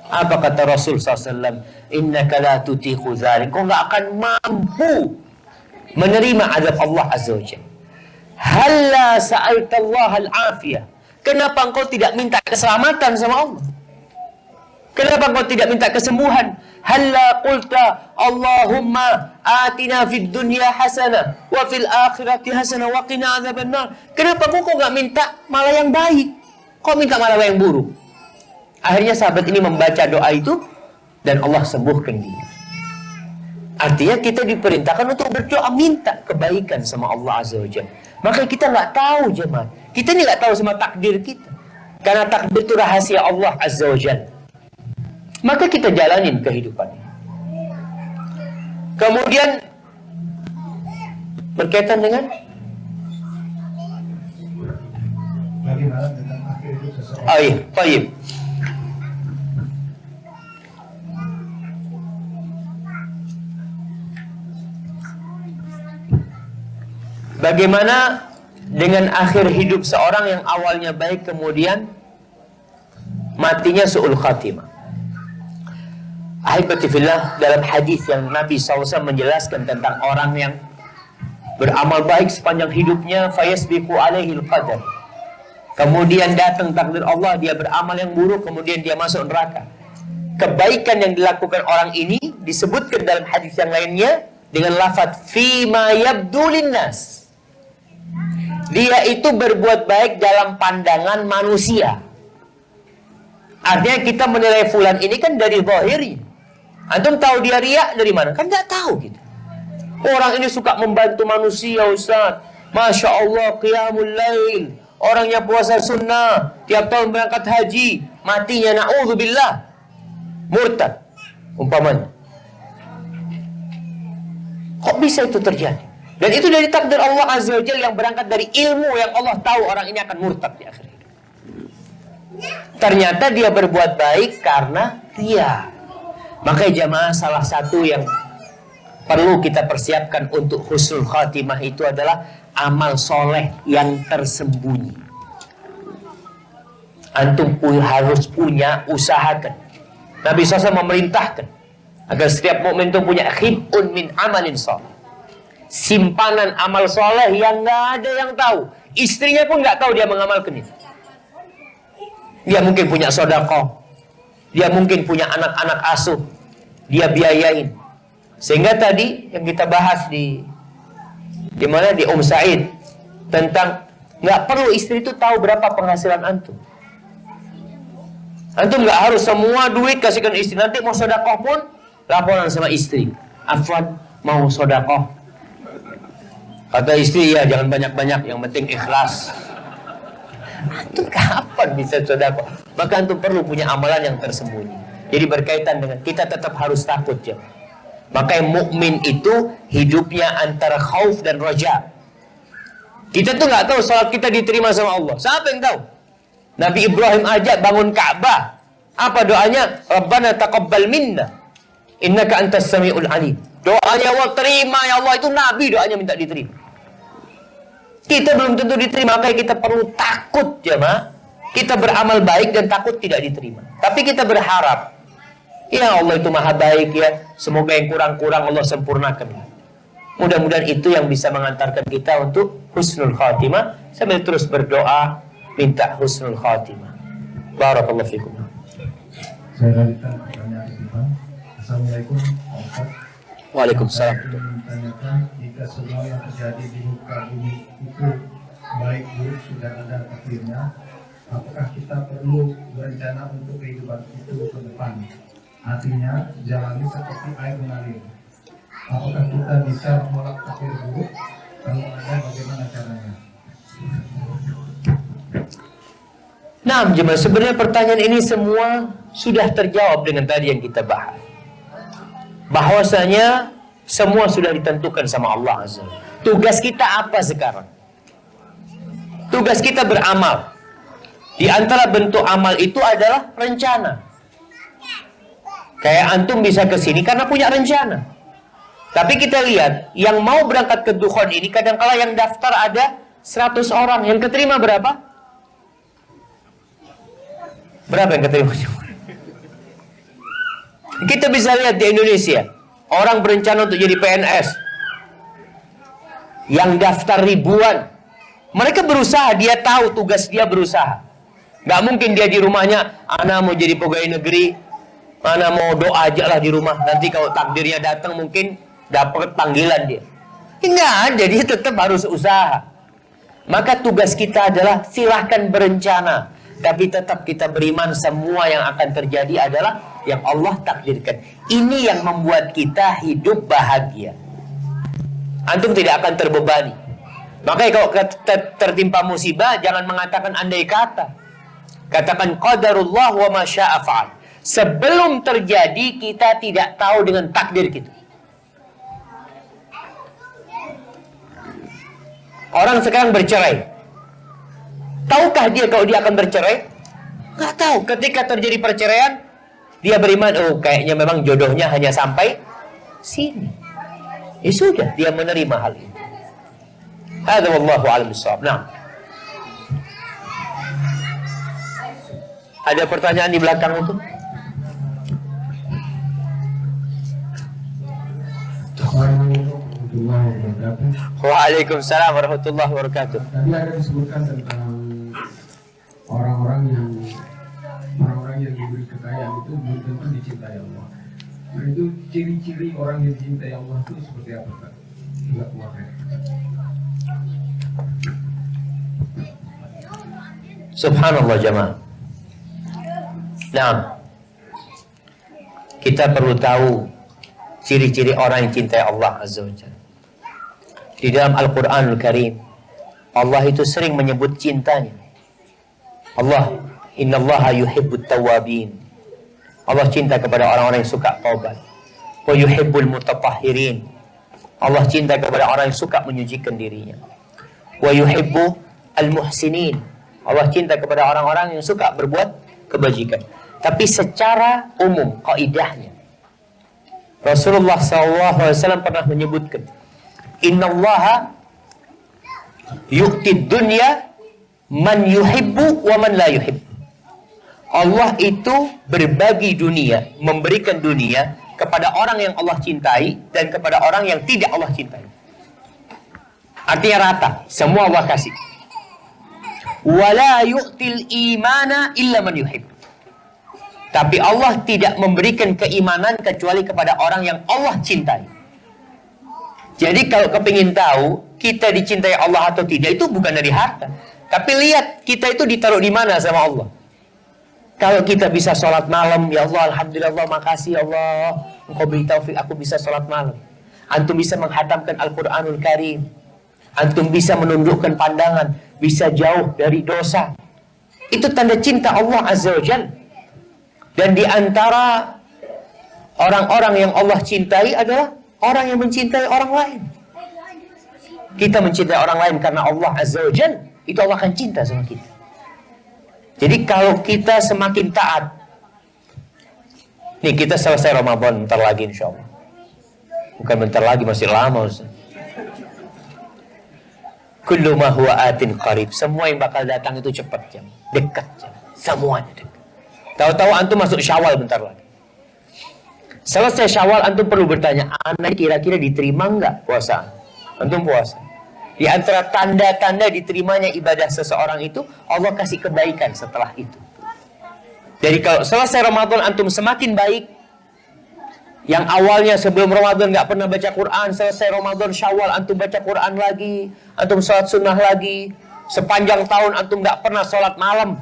Apa kata Rasul SAW? Innaka la tutiqu dzalik. Kau nggak akan mampu menerima azab Allah Azza wa Jalla. Halla sa'altallaha al-afiyah. Kenapa engkau tidak minta keselamatan sama Allah? Kenapa engkau tidak minta kesembuhan? Halla qulta Allahumma atina fid dunya hasanah wa fil akhirati hasanah wa qina adzabannar. Kenapa kau nggak minta malah yang baik? Kau minta malah yang buruk. Akhirnya sahabat ini membaca doa itu dan Allah sembuhkan dia. Artinya kita diperintahkan untuk berdoa minta kebaikan sama Allah Azza wa Jalla. Maka kita nggak tahu jemaah. Kita ini nggak tahu sama takdir kita. Karena takdir itu rahasia Allah Azza wa Jalla. Maka kita jalanin kehidupannya. Kemudian berkaitan dengan bagaimana tentang akhir hidup seseorang. oh iya, baik. Bagaimana dengan akhir hidup seorang yang awalnya baik kemudian matinya su'ul khatimah? Ahibati fillah, dalam hadis yang Nabi SAW menjelaskan tentang orang yang beramal baik sepanjang hidupnya, fayasbiqu alaihi al-qadar. Kemudian datang takdir Allah, dia beramal yang buruk, kemudian dia masuk neraka. Kebaikan yang dilakukan orang ini disebutkan dalam hadis yang lainnya dengan lafaz fima yabdu linnas. Dia itu berbuat baik dalam pandangan manusia. Artinya kita menilai fulan ini kan dari zahirnya. Antum tahu dia riya dari mana? Kan nggak tahu gitu. Orang ini suka membantu manusia, Ustaz. Masya Allah, qiyamul lail. Orangnya puasa sunnah, tiap tahun berangkat haji, matinya na'udzubillah murtad umpamanya. Kok bisa itu terjadi? Dan itu dari takdir Allah Azza wa Jalla yang berangkat dari ilmu yang Allah tahu orang ini akan murtad di akhir hidup. Ternyata dia berbuat baik karena riya. Makanya jamaah, salah satu yang perlu kita persiapkan untuk husnul khatimah itu adalah amal soleh yang tersembunyi. Antum harus punya, usahakan. Nabi SAW memerintahkan agar setiap mukmin itu punya khib'un min amalin soleh, simpanan amal soleh yang nggak ada yang tahu. Istrinya pun nggak tahu dia mengamalkan itu. Dia mungkin punya sedekah, dia mungkin punya anak-anak asuh, dia biayain. Sehingga tadi yang kita bahas di mana di Said tentang nggak perlu istri itu tahu berapa penghasilan antum. Antum nggak harus semua duit kasihkan istri. Nanti mau sedekah pun laporan sama istri. Afwan, mau sedekah. Kata istri, ya jangan banyak-banyak, yang penting ikhlas. Antum kapan bisa sedekah? Maka antum perlu punya amalan yang tersembunyi. Jadi berkaitan dengan kita tetap harus takut ya. Maka yang mukmin itu hidupnya antara khauf dan raja. Kita tuh nggak tahu salat kita diterima sama Allah. Siapa yang tahu? Nabi Ibrahim aja bangun Ka'bah. Apa doanya? Rabbana taqabbal minna innaka antas samiul alim. Doanya Allah terima ya Allah, itu Nabi doanya minta diterima. Kita belum tentu diterima, makanya kita perlu takut jemaah. Kita beramal baik dan takut tidak diterima. Tapi kita berharap, ya Allah itu maha baik ya. Semoga yang kurang-kurang Allah sempurnakan. Mudah-mudahan itu yang bisa mengantarkan kita untuk husnul khatimah sambil terus berdoa minta husnul khatimah. Barakallahu fikum. Saya lanjutkan pertanyaan kedua. Assalamualaikum Pak Ustaz. Waalaikumsalam. Saya ingin menanyakan, jika ketika semua yang terjadi di muka bumi itu baik buruk sudah ada takdirnya, apakah kita perlu berencana untuk kehidupan itu ke depan? Artinya jalani seperti air mengalir. Apakah kita bisa menolak takdir buruk? Kalau ada, bagaimana caranya? Nah, jemaah, sebenarnya pertanyaan ini semua sudah terjawab dengan tadi yang kita bahas. Bahwasanya semua sudah ditentukan sama Allah Azza. Tugas kita apa sekarang? Tugas kita beramal. Di antara bentuk amal itu adalah rencana. Kayak antum bisa ke sini karena punya rencana. Tapi kita lihat, yang mau berangkat ke Dukhon ini kadang-kala yang daftar ada 100 orang, yang keterima berapa? Berapa yang keterima? Kita bisa lihat di Indonesia, orang berencana untuk jadi PNS, yang daftar ribuan. Mereka berusaha, dia tahu tugas dia berusaha. Gak mungkin dia di rumahnya, ana mau jadi pegawai negeri, ana mau doa aja lah di rumah. Nanti kalau takdirnya datang mungkin dapat panggilan dia. Enggak ada, dia tetap harus usaha. Maka tugas kita adalah silahkan berencana, tapi tetap kita beriman semua yang akan terjadi adalah yang Allah takdirkan. Ini yang membuat kita hidup bahagia. Antum tidak akan terbebani. Makanya kalau tertimpa musibah, jangan mengatakan andai kata. Katakan qadarullah wa ma syaa fa'al. Sebelum terjadi, kita tidak tahu dengan takdir kita. Orang sekarang bercerai. Tahukah dia kalau dia akan bercerai? Nggak tahu. Ketika terjadi perceraian, dia beriman, oh kayaknya memang jodohnya hanya sampai sini. Ya sudah, dia menerima hal ini. Hadza wallahu a'lam bissawab. Nah. Ada pertanyaan di belakang itu? Waalaikumsalam warahmatullahi wabarakatuh. Tadi ada disebutkan tentang orang-orang yang diberi kekayaan itu belum tentu dicintai Allah. Nah, itu ciri-ciri orang yang dicintai Allah itu seperti apa, Pak? Juga keluarga. Subhanallah jamaah. Nah, kita perlu tahu ciri-ciri orang yang cintai Allah Azza wa Jalla. Di dalam Al-Quranul Karim, Allah itu sering menyebut cintanya. Allah, innallaha yuhibbut tawabin. Allah cinta kepada orang-orang yang suka taubat. Wa yuhibbul mutatahhirin. Allah cinta kepada orang yang suka menyucikan dirinya. Wa yuhibbu al-muhsinin. Allah cinta kepada orang-orang yang suka berbuat kebajikan. Tapi secara umum, kaidahnya, Rasulullah SAW pernah menyebutkan, innallaha yu'tid dunya man yuhibbu wa man la yuhibbu. Allah itu berbagi dunia, memberikan dunia kepada orang yang Allah cintai dan kepada orang yang tidak Allah cintai. Artinya rata, semua Allah kasih. Wala yu'til imana illa man yuhibbu. Tapi Allah tidak memberikan keimanan kecuali kepada orang yang Allah cintai. Jadi kalau kepingin tahu kita dicintai Allah atau tidak, itu bukan dari harta. Tapi lihat kita itu ditaruh di mana sama Allah. Kalau kita bisa sholat malam, ya Allah, alhamdulillah, Allah, makasih Allah, Engkau beri taufik aku bisa sholat malam. Antum bisa menghatamkan Al-Quranul Karim. Antum bisa menundukkan pandangan, bisa jauh dari dosa. Itu tanda cinta Allah Azza wa Jalla. Dan di antara orang-orang yang Allah cintai adalah orang yang mencintai orang lain. Kita mencintai orang lain karena Allah Azza wa Jalla, itu Allah akan cinta sama kita. Jadi kalau kita semakin taat, nih kita selesai Ramadan bentar lagi insya Allah. Bukan bentar lagi, masih lama Ustaz. Kullu ma huwa atin qarib. Semua yang bakal datang itu cepat jam, dekat jam. Semuanya dekat. Tahu-tahu antum masuk Syawal bentar lagi. Selesai Syawal antum perlu bertanya, anak kira-kira diterima enggak puasa? Antum puasa. Di antara tanda-tanda diterimanya ibadah seseorang itu, Allah kasih kebaikan setelah itu. Jadi kalau selesai Ramadan antum semakin baik, Yang awalnya sebelum Ramadan nggak pernah baca Quran, selesai Ramadan Syawal antum baca Quran lagi, antum sholat sunnah lagi. Sepanjang tahun antum nggak pernah sholat malam.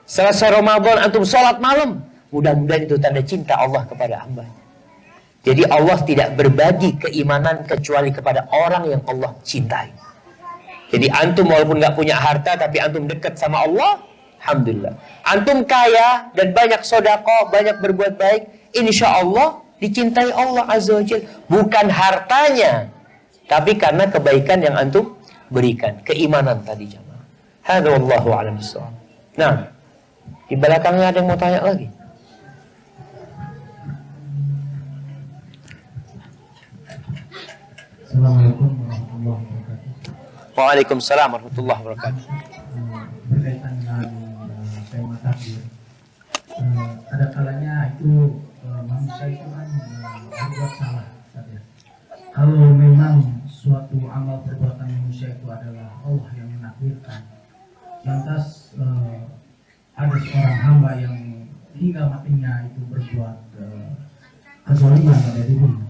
Selesai Ramadan antum sholat malam. Mudah-mudahan itu tanda cinta Allah kepada hamba. Jadi Allah tidak berbagi keimanan kecuali kepada orang yang Allah cintai. Jadi antum walaupun nggak punya harta tapi antum dekat sama Allah, alhamdulillah. Antum kaya dan banyak sodako, banyak berbuat baik, insya Allah dicintai Allah Azza wa Jalla. Bukan hartanya, tapi karena kebaikan yang antum berikan, keimanan tadi jamaah. Hadza wallahu a'lam bissawab. Nah, di belakangnya ada yang mau tanya lagi? Assalamualaikum warahmatullahi wabarakatuh. Waalaikumsalam warahmatullahi wabarakatuh. Berkaitan dengan tema takdir, ada kalanya itu manusia itu kan berbuat salah. Ya. Kalau memang suatu amal perbuatan manusia itu adalah Allah yang menakdirkan, lantas ada seorang hamba yang hingga matinya itu berbuat kezaliman pada dirinya,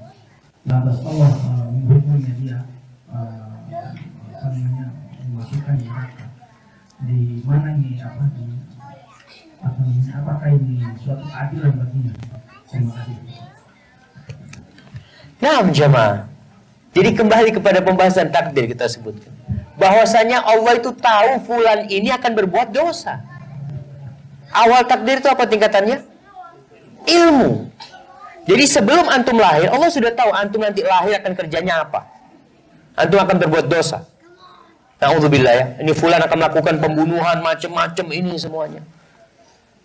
lantas Allah menghukumnya dia memasukkan neraka. Di mana ini apakah ini suatu keadilan baginya? Terima kasih. Nah, jemaah. Jadi kembali kepada pembahasan takdir kita sebutkan. Bahwasanya Allah itu tahu fulan ini akan berbuat dosa. Awal takdir itu apa tingkatannya? Ilmu. Jadi sebelum antum lahir, Allah sudah tahu antum nanti lahir akan kerjanya apa. Antum akan berbuat dosa. Na'udzubillah ya. Ini fulan akan melakukan pembunuhan, macam-macam ini semuanya.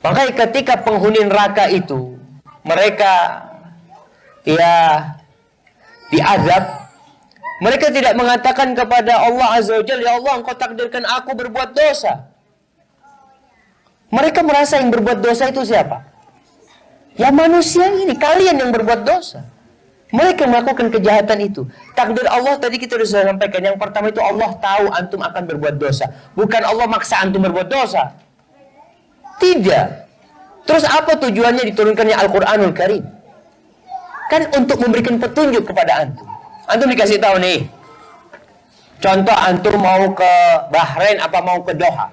Makanya ketika penghuni neraka itu, mereka diazab, mereka tidak mengatakan kepada Allah Azza wa Jalla, ya Allah engkau takdirkan aku berbuat dosa. Mereka merasa yang berbuat dosa itu siapa? Ya manusia ini, kalian yang berbuat dosa. Mereka melakukan kejahatan itu. Takdir Allah tadi kita sudah sampaikan. Yang pertama itu Allah tahu antum akan berbuat dosa. Bukan Allah maksa antum berbuat dosa. Tidak. Terus apa tujuannya diturunkannya Al-Quranul Karim? Kan untuk memberikan petunjuk kepada antum. Antum dikasih tahu nih. Contoh antum mau ke Bahrain apa mau ke Doha.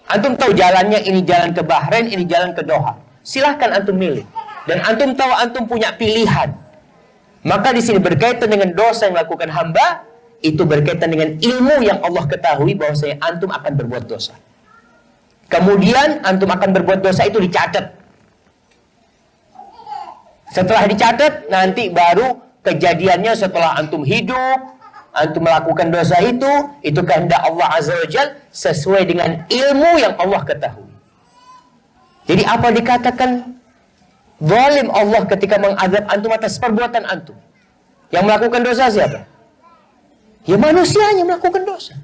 Antum tahu jalannya ini jalan ke Bahrain, ini jalan ke Doha. Silahkan antum milih. Dan antum tahu antum punya pilihan. Maka di sini berkaitan dengan dosa yang dilakukan hamba, itu berkaitan dengan ilmu yang Allah ketahui bahwasanya antum akan berbuat dosa. Kemudian antum akan berbuat dosa itu dicatat. Setelah dicatat, nanti baru kejadiannya setelah antum hidup, antum melakukan dosa itu kehendak Allah Azza wa Jalla sesuai dengan ilmu yang Allah ketahui. Jadi apa dikatakan zalim Allah ketika mengazab antum atas perbuatan antum? Yang melakukan dosa siapa? Ya manusianya melakukan dosa.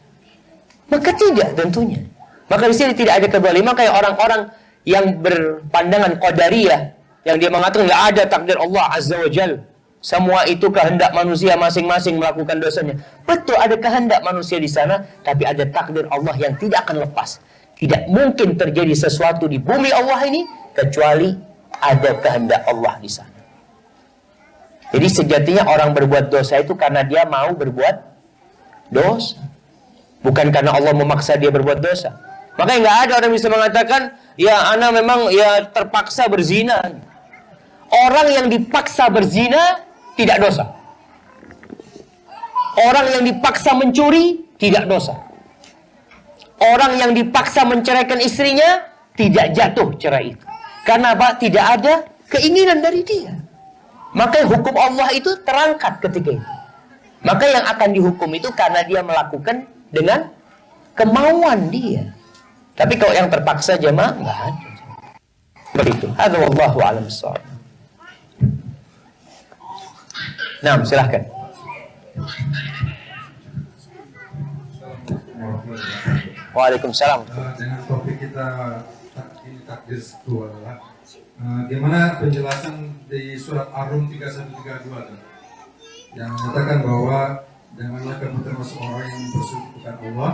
Maka tidak tentunya. Maka di sini tidak ada kezaliman kayak orang-orang yang berpandangan qadariyah yang dia mengatakan nggak ada takdir Allah Azza wa Jalla. Semua itu kehendak manusia masing-masing melakukan dosanya. Betul ada kehendak manusia di sana, tapi ada takdir Allah yang tidak akan lepas. Tidak mungkin terjadi sesuatu di bumi Allah ini kecuali ada kehendak Allah di sana. Jadi sejatinya orang berbuat dosa itu karena dia mau berbuat dosa, bukan karena Allah memaksa dia berbuat dosa. Makanya nggak ada orang bisa mengatakan, ya ana memang ya terpaksa berzina. Orang yang dipaksa berzina tidak dosa. Orang yang dipaksa mencuri tidak dosa. Orang yang dipaksa menceraikan istrinya tidak jatuh cerai itu. Karena apa? Tidak ada keinginan dari dia. Maka hukum Allah itu terangkat ketika itu. Maka yang akan dihukum itu karena dia melakukan dengan kemauan dia. Tapi kalau yang terpaksa jemaah enggak ada. Begitu. Hadza wallahu a'lam bissawab. Nah, silahkan. Waalaikumsalam. Dengan topik kita ini takdir itu adalah gimana penjelasan di surat Ar-Rum 3132 yang menyatakan bahwa janganlah kamu termasuk orang yang mempersekutukan Allah,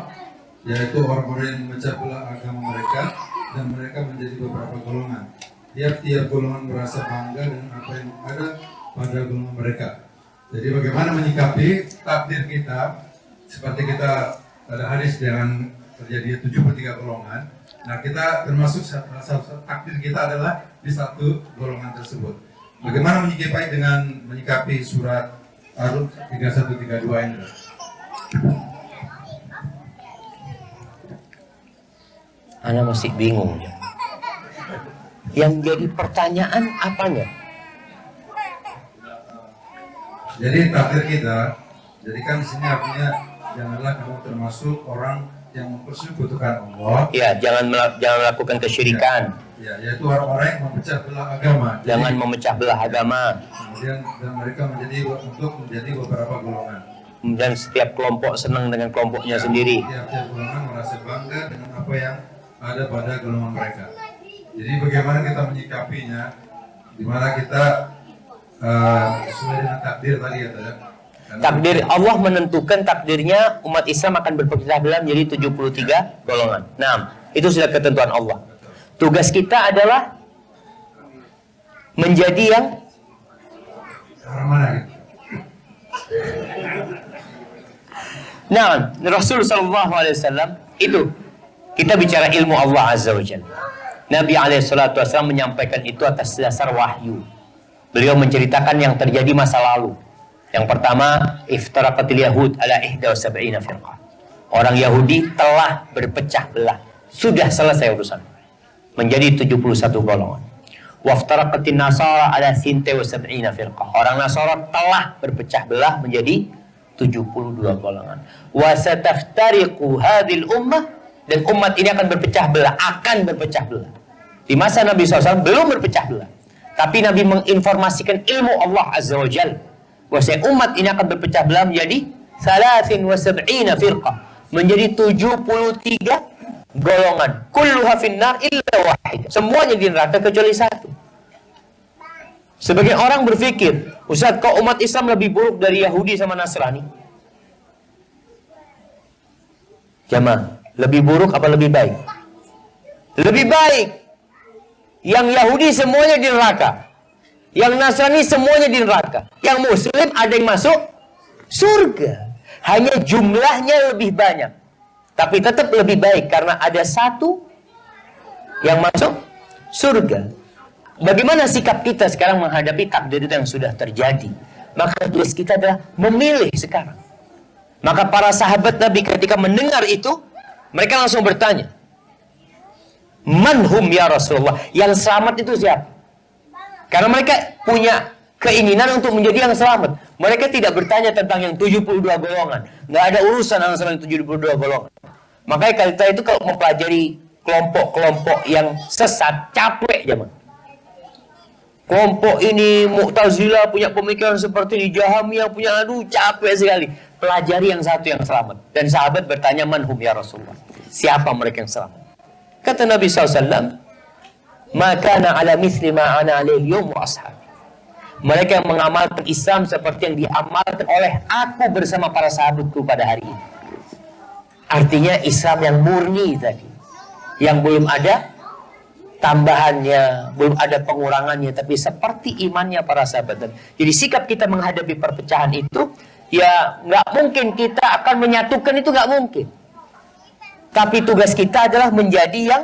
yaitu orang-orang yang memecah belah agama mereka dan mereka menjadi beberapa golongan. tiap-tiap golongan merasa bangga dengan apa yang ada pada golongan mereka. Jadi bagaimana menyikapi takdir kita, seperti kita pada hadis dengan terjadi 73 golongan. Nah, kita termasuk salah satu takdir kita adalah di satu golongan tersebut. Bagaimana menyikapi surat Ar-Rum 3132 ini? Ana masih bingung. Yang jadi pertanyaan apanya? Jadi takdir kita, jadi kan di sini artinya janganlah kamu termasuk orang yang mempersekutukan Allah. Ya, jangan melakukan kesyirikan. Ya, yaitu orang-orang yang memecah belah agama. Jangan memecah belah agama. Kemudian dan mereka menjadi beberapa golongan. Dan setiap kelompok senang dengan kelompoknya sendiri. Tiap golongan merasa bangga dengan apa yang ada pada golongan mereka. Jadi bagaimana kita menyikapinya? Di mana kita sesuai dengan takdir tadi ya, Takdir Allah menentukan takdirnya umat Islam akan berpecah belah menjadi 73 golongan. Nah, itu sudah ketentuan Allah. Tugas kita adalah menjadi yang arah mana gitu? Nah, Rasul sallallahu alaihi wasallam itu kita bicara ilmu Allah azza wajalla. Nabi alaihi salatu wasallam menyampaikan itu atas dasar wahyu. Beliau menceritakan yang terjadi masa lalu. Yang pertama, iftaraqatil yahud ala 71 firqah. Orang Yahudi telah berpecah belah. Sudah selesai urusan. Menjadi 71 golongan. Waftaraqatin nasara ala 72 firqah. Orang Nasara telah berpecah belah menjadi 72 golongan. Wa sataftariqu hadhil ummah, dan umat ini akan berpecah belah, Di masa Nabi SAW belum berpecah belah. Tapi Nabi menginformasikan ilmu Allah Azza wa Jalla. Bahwasanya umat ini akan berpecah belah menjadi 73 firqah. Menjadi 73 golongan. Kulluha finnar illa wahid. Semuanya di neraka kecuali satu. Sebagian orang berpikir, Ustaz, kok umat Islam lebih buruk dari Yahudi sama Nasrani? Jamaah, lebih buruk apa lebih baik? Lebih baik. Yang Yahudi semuanya di neraka. Yang Nasrani semuanya di neraka. Yang Muslim ada yang masuk surga. Hanya jumlahnya lebih banyak. Tapi tetap lebih baik karena ada satu yang masuk surga. Bagaimana sikap kita sekarang menghadapi takdir itu yang sudah terjadi? Maka tugas kita adalah memilih sekarang. Maka para sahabat Nabi ketika mendengar itu, mereka langsung bertanya, "Man hum ya Rasulullah?" Yang selamat itu siapa? Karena mereka punya keinginan untuk menjadi yang selamat. Mereka tidak bertanya tentang yang 72 golongan. Nggak ada urusan dengan 72 golongan. Makanya kita itu kalau mempelajari kelompok-kelompok yang sesat, capek zaman. Kelompok ini Mu'tazilah punya pemikiran seperti ini, Jahamiyah punya, capek sekali. Pelajari yang satu yang selamat. Dan sahabat bertanya, "Man hum ya Rasulullah?" Siapa mereka yang selamat? Kata Nabi SAW, "Maka na ala mithli ma ana alaihi yawm wa ashab." Mereka yang mengamalkan Islam seperti yang diamalkan oleh aku bersama para sahabatku pada hari ini. Artinya Islam yang murni tadi. Yang belum ada tambahannya, belum ada pengurangannya, tapi seperti imannya para sahabat. Jadi sikap kita menghadapi perpecahan itu, ya nggak mungkin kita akan menyatukan, itu nggak mungkin. Tapi tugas kita adalah menjadi yang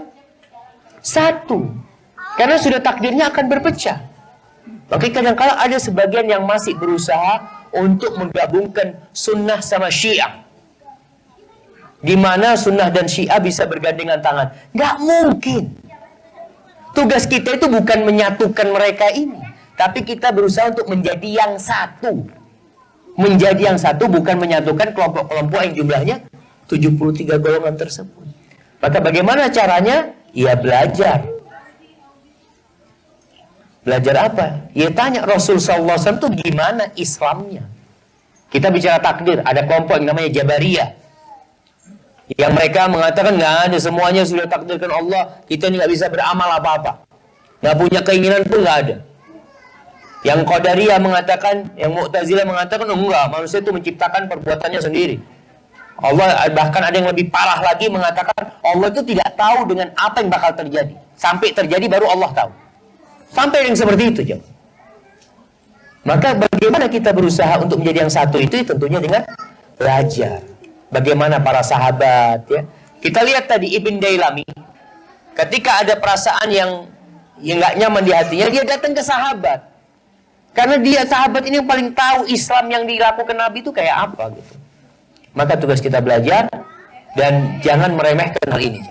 satu. Karena sudah takdirnya akan berpecah. Oke, kadang-kadang ada sebagian yang masih berusaha untuk menggabungkan sunnah sama syiah. Di mana sunnah dan syiah bisa bergandengan tangan. Nggak mungkin. Tugas kita itu bukan menyatukan mereka ini. Tapi kita berusaha untuk menjadi yang satu. Menjadi yang satu bukan menyatukan kelompok-kelompok yang jumlahnya 73 golongan tersebut. Maka bagaimana caranya? Ya belajar. Belajar apa? Ya tanya Rasul SAW itu gimana Islamnya. Kita bicara takdir. Ada kelompok yang namanya Jabariyah. Yang mereka mengatakan nggak ada, semuanya sudah takdirkan Allah. Kita ini nggak bisa beramal apa-apa. Nggak punya keinginan pun nggak ada. Yang Qadariyah mengatakan, yang Mu'tazilah mengatakan enggak, manusia itu menciptakan perbuatannya sendiri. Allah bahkan ada yang lebih parah lagi mengatakan Allah itu tidak tahu dengan apa yang bakal terjadi. Sampai terjadi baru Allah tahu. Sampai yang seperti itu, jemaah. Maka bagaimana kita berusaha untuk menjadi yang satu itu tentunya dengan belajar. Bagaimana para sahabat, ya. Kita lihat tadi Ibn Dailami, ketika ada perasaan yang nggak nyaman di hatinya, dia datang ke sahabat. Karena dia sahabat ini yang paling tahu Islam yang dilakukan Nabi itu kayak apa gitu. Maka tugas kita belajar dan jangan meremehkan hal ini.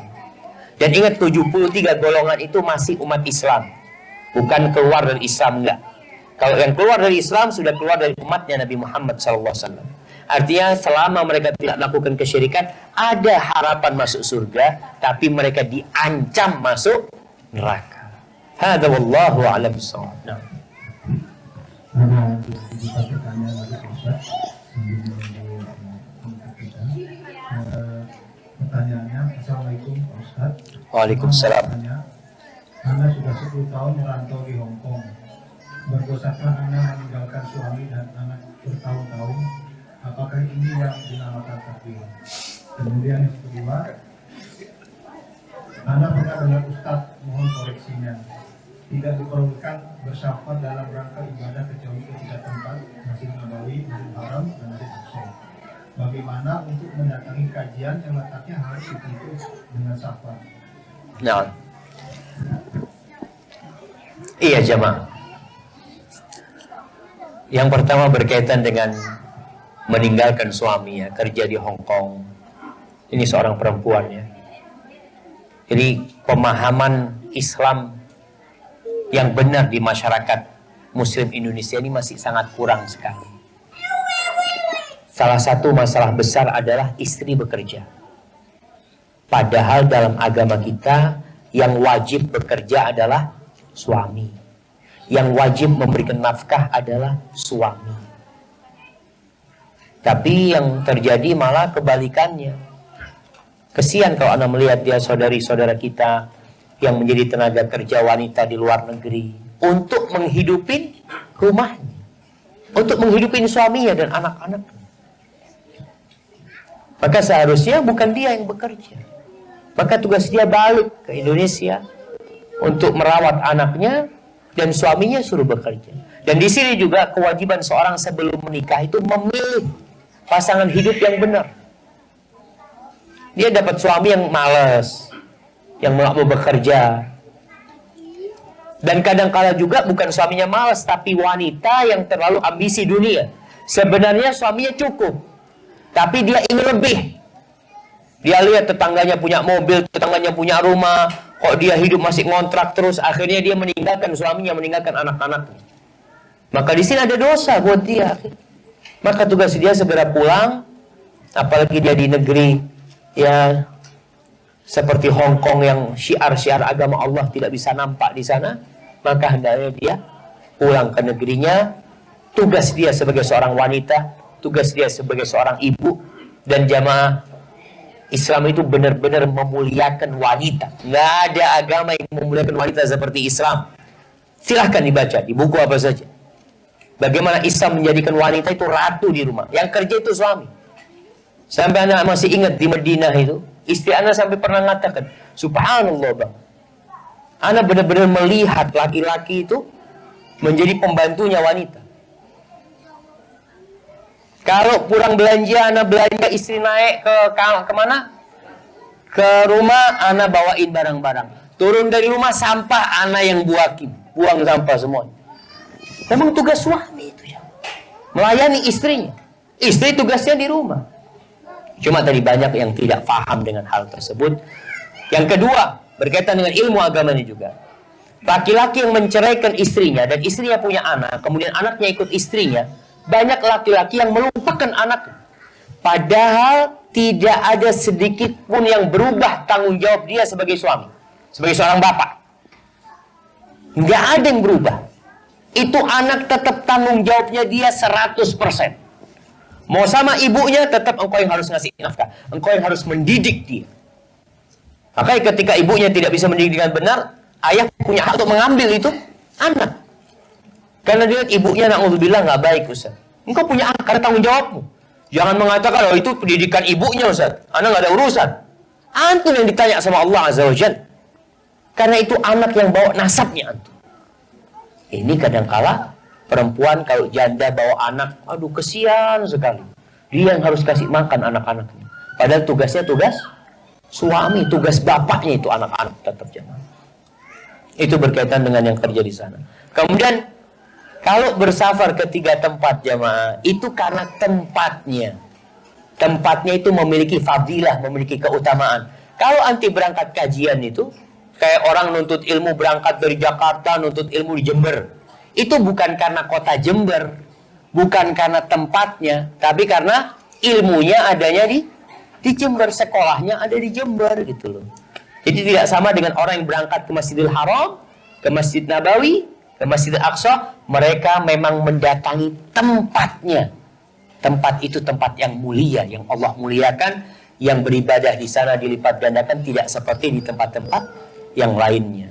Dan ingat 73 golongan itu masih umat Islam, bukan keluar dari Islam, enggak. Kalau yang keluar dari Islam sudah keluar dari umatnya Nabi Muhammad SAW. Artinya selama mereka tidak melakukan kesyirikan, ada harapan masuk surga, tapi mereka diancam masuk neraka. Hadza wallahu a'lam bishawab. Nah. Ada beberapa pertanyaan lagi Pak Ustaz sambil menunggu kita. Pertanyaannya, Assalamualaikum Pak Ustaz. Waalaikumsalam. Anda sudah 10 tahun merantau di Hong Kong. Berdosakah Anda meninggalkan suami dan anak bertahun-tahun? Apakah ini yang dinamakan takdir? Kemudian yang kedua, Anda pernah dengar Ustadz, mohon koreksinya, tidak diperlukan bersafar dalam rangka ibadah kecuali ketika tempat Masjid Nabawi, Masjid Haram, dan Masjid Aqsa. Bagaimana untuk mendatangi kajian yang letaknya harus ditutup dengan safar? Nah, iya jemaah. Yang pertama berkaitan dengan meninggalkan suami, ya, kerja di Hong Kong. Ini seorang perempuan, ya. Jadi pemahaman Islam yang benar di masyarakat Muslim Indonesia ini masih sangat kurang sekali. Salah satu masalah besar adalah istri bekerja. Padahal dalam agama kita yang wajib bekerja adalah suami. Yang wajib memberikan nafkah adalah suami. Tapi yang terjadi malah kebalikannya. Kesian kalau Anda melihat dia saudari-saudara kita yang menjadi tenaga kerja wanita di luar negeri untuk menghidupin rumahnya, untuk menghidupin suaminya dan anak-anaknya. Maka seharusnya bukan dia yang bekerja. Maka tugas dia balik ke Indonesia untuk merawat anaknya, dan suaminya suruh bekerja. Dan di sini juga kewajiban seorang sebelum menikah itu memilih pasangan hidup yang benar. Dia dapat suami yang malas, yang nggak mau bekerja. Dan kadang-kala juga bukan suaminya malas, tapi wanita yang terlalu ambisi dunia. Sebenarnya suaminya cukup, tapi dia ingin lebih. Dia lihat tetangganya punya mobil, tetangganya punya rumah, kok dia hidup masih ngontrak terus. Akhirnya dia meninggalkan suaminya, meninggalkan anak-anaknya. Maka di sini ada dosa buat dia. Maka tugas dia segera pulang, apalagi dia di negeri ya seperti Hong Kong yang syiar-syiar agama Allah tidak bisa nampak di sana. Maka hendaknya dia pulang ke negerinya. Tugas dia sebagai seorang wanita, tugas dia sebagai seorang ibu. Dan jamaah Islam itu benar-benar memuliakan wanita. Nggak ada agama yang memuliakan wanita seperti Islam. Silahkan dibaca di buku apa saja. Bagaimana Islam menjadikan wanita itu ratu di rumah. Yang kerja itu suami. Sampai anak masih ingat di Madinah itu, istri anak sampai pernah mengatakan, subhanallah bang, anak benar-benar melihat laki-laki itu menjadi pembantunya wanita. Kalau pulang belanja, anak belanja, istri naik kemana? Ke rumah, anak bawain barang-barang. Turun dari rumah, sampah anak yang buang sampah semua. Memang tugas suami itu ya, melayani istrinya. Istri tugasnya di rumah. Cuma tadi banyak yang tidak paham dengan hal tersebut. Yang kedua, berkaitan dengan ilmu agama ini juga. Laki-laki yang menceraikan istrinya dan istrinya punya anak, kemudian anaknya ikut istrinya. Banyak laki-laki yang melupakan anak. Padahal tidak ada sedikit pun yang berubah tanggung jawab dia sebagai suami, sebagai seorang bapak. Nggak ada yang berubah. Itu anak tetap tanggung jawabnya dia 100%. Mau sama ibunya, tetap engkau yang harus ngasih nafkah. Engkau yang harus mendidik dia. Makanya ketika ibunya tidak bisa mendidik dengan benar, ayah punya hak untuk mengambil itu anak. Karena dia ibunya na'udzubillah nggak baik Ustaz. Engkau punya hak karena tanggung jawabmu. Jangan mengatakan, oh itu pendidikan ibunya Ustaz. Anak nggak ada urusan. Antum yang ditanya sama Allah Azza wa Jalla. Karena itu anak yang bawa nasabnya antum. Ini kadangkala perempuan kalau janda bawa anak, aduh kesian sekali. Dia yang harus kasih makan anak-anaknya. Padahal tugasnya tugas suami, tugas bapaknya itu anak-anak tetap jamaah. Itu berkaitan dengan yang kerja di sana. Kemudian kalau bersafar ke 3 tempat jamaah, itu karena tempatnya. Tempatnya itu memiliki fadilah, memiliki keutamaan. Kalau anti berangkat kajian itu, kayak orang nuntut ilmu berangkat dari Jakarta, nuntut ilmu di Jember. Itu bukan karena kota Jember, bukan karena tempatnya, tapi karena ilmunya adanya di Jember, sekolahnya ada di Jember gitu loh. Jadi tidak sama dengan orang yang berangkat ke Masjidil Haram, ke Masjid Nabawi, ke Masjidil Aqsa. Mereka memang mendatangi tempatnya. Tempat itu tempat yang mulia, yang Allah muliakan, yang beribadah di sana dilipat gandakan, tidak seperti di tempat-tempat yang lainnya.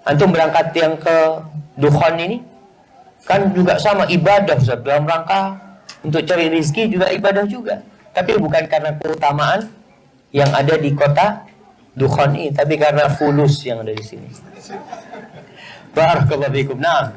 Antum berangkat yang ke Dukhan ini kan juga sama ibadah, Ustaz. Dalam rangka untuk cari rezeki juga ibadah juga. Tapi bukan karena keutamaan yang ada di kota Dukhan ini, tapi karena fulus yang ada di sini. Barakallahu fikum. Nah,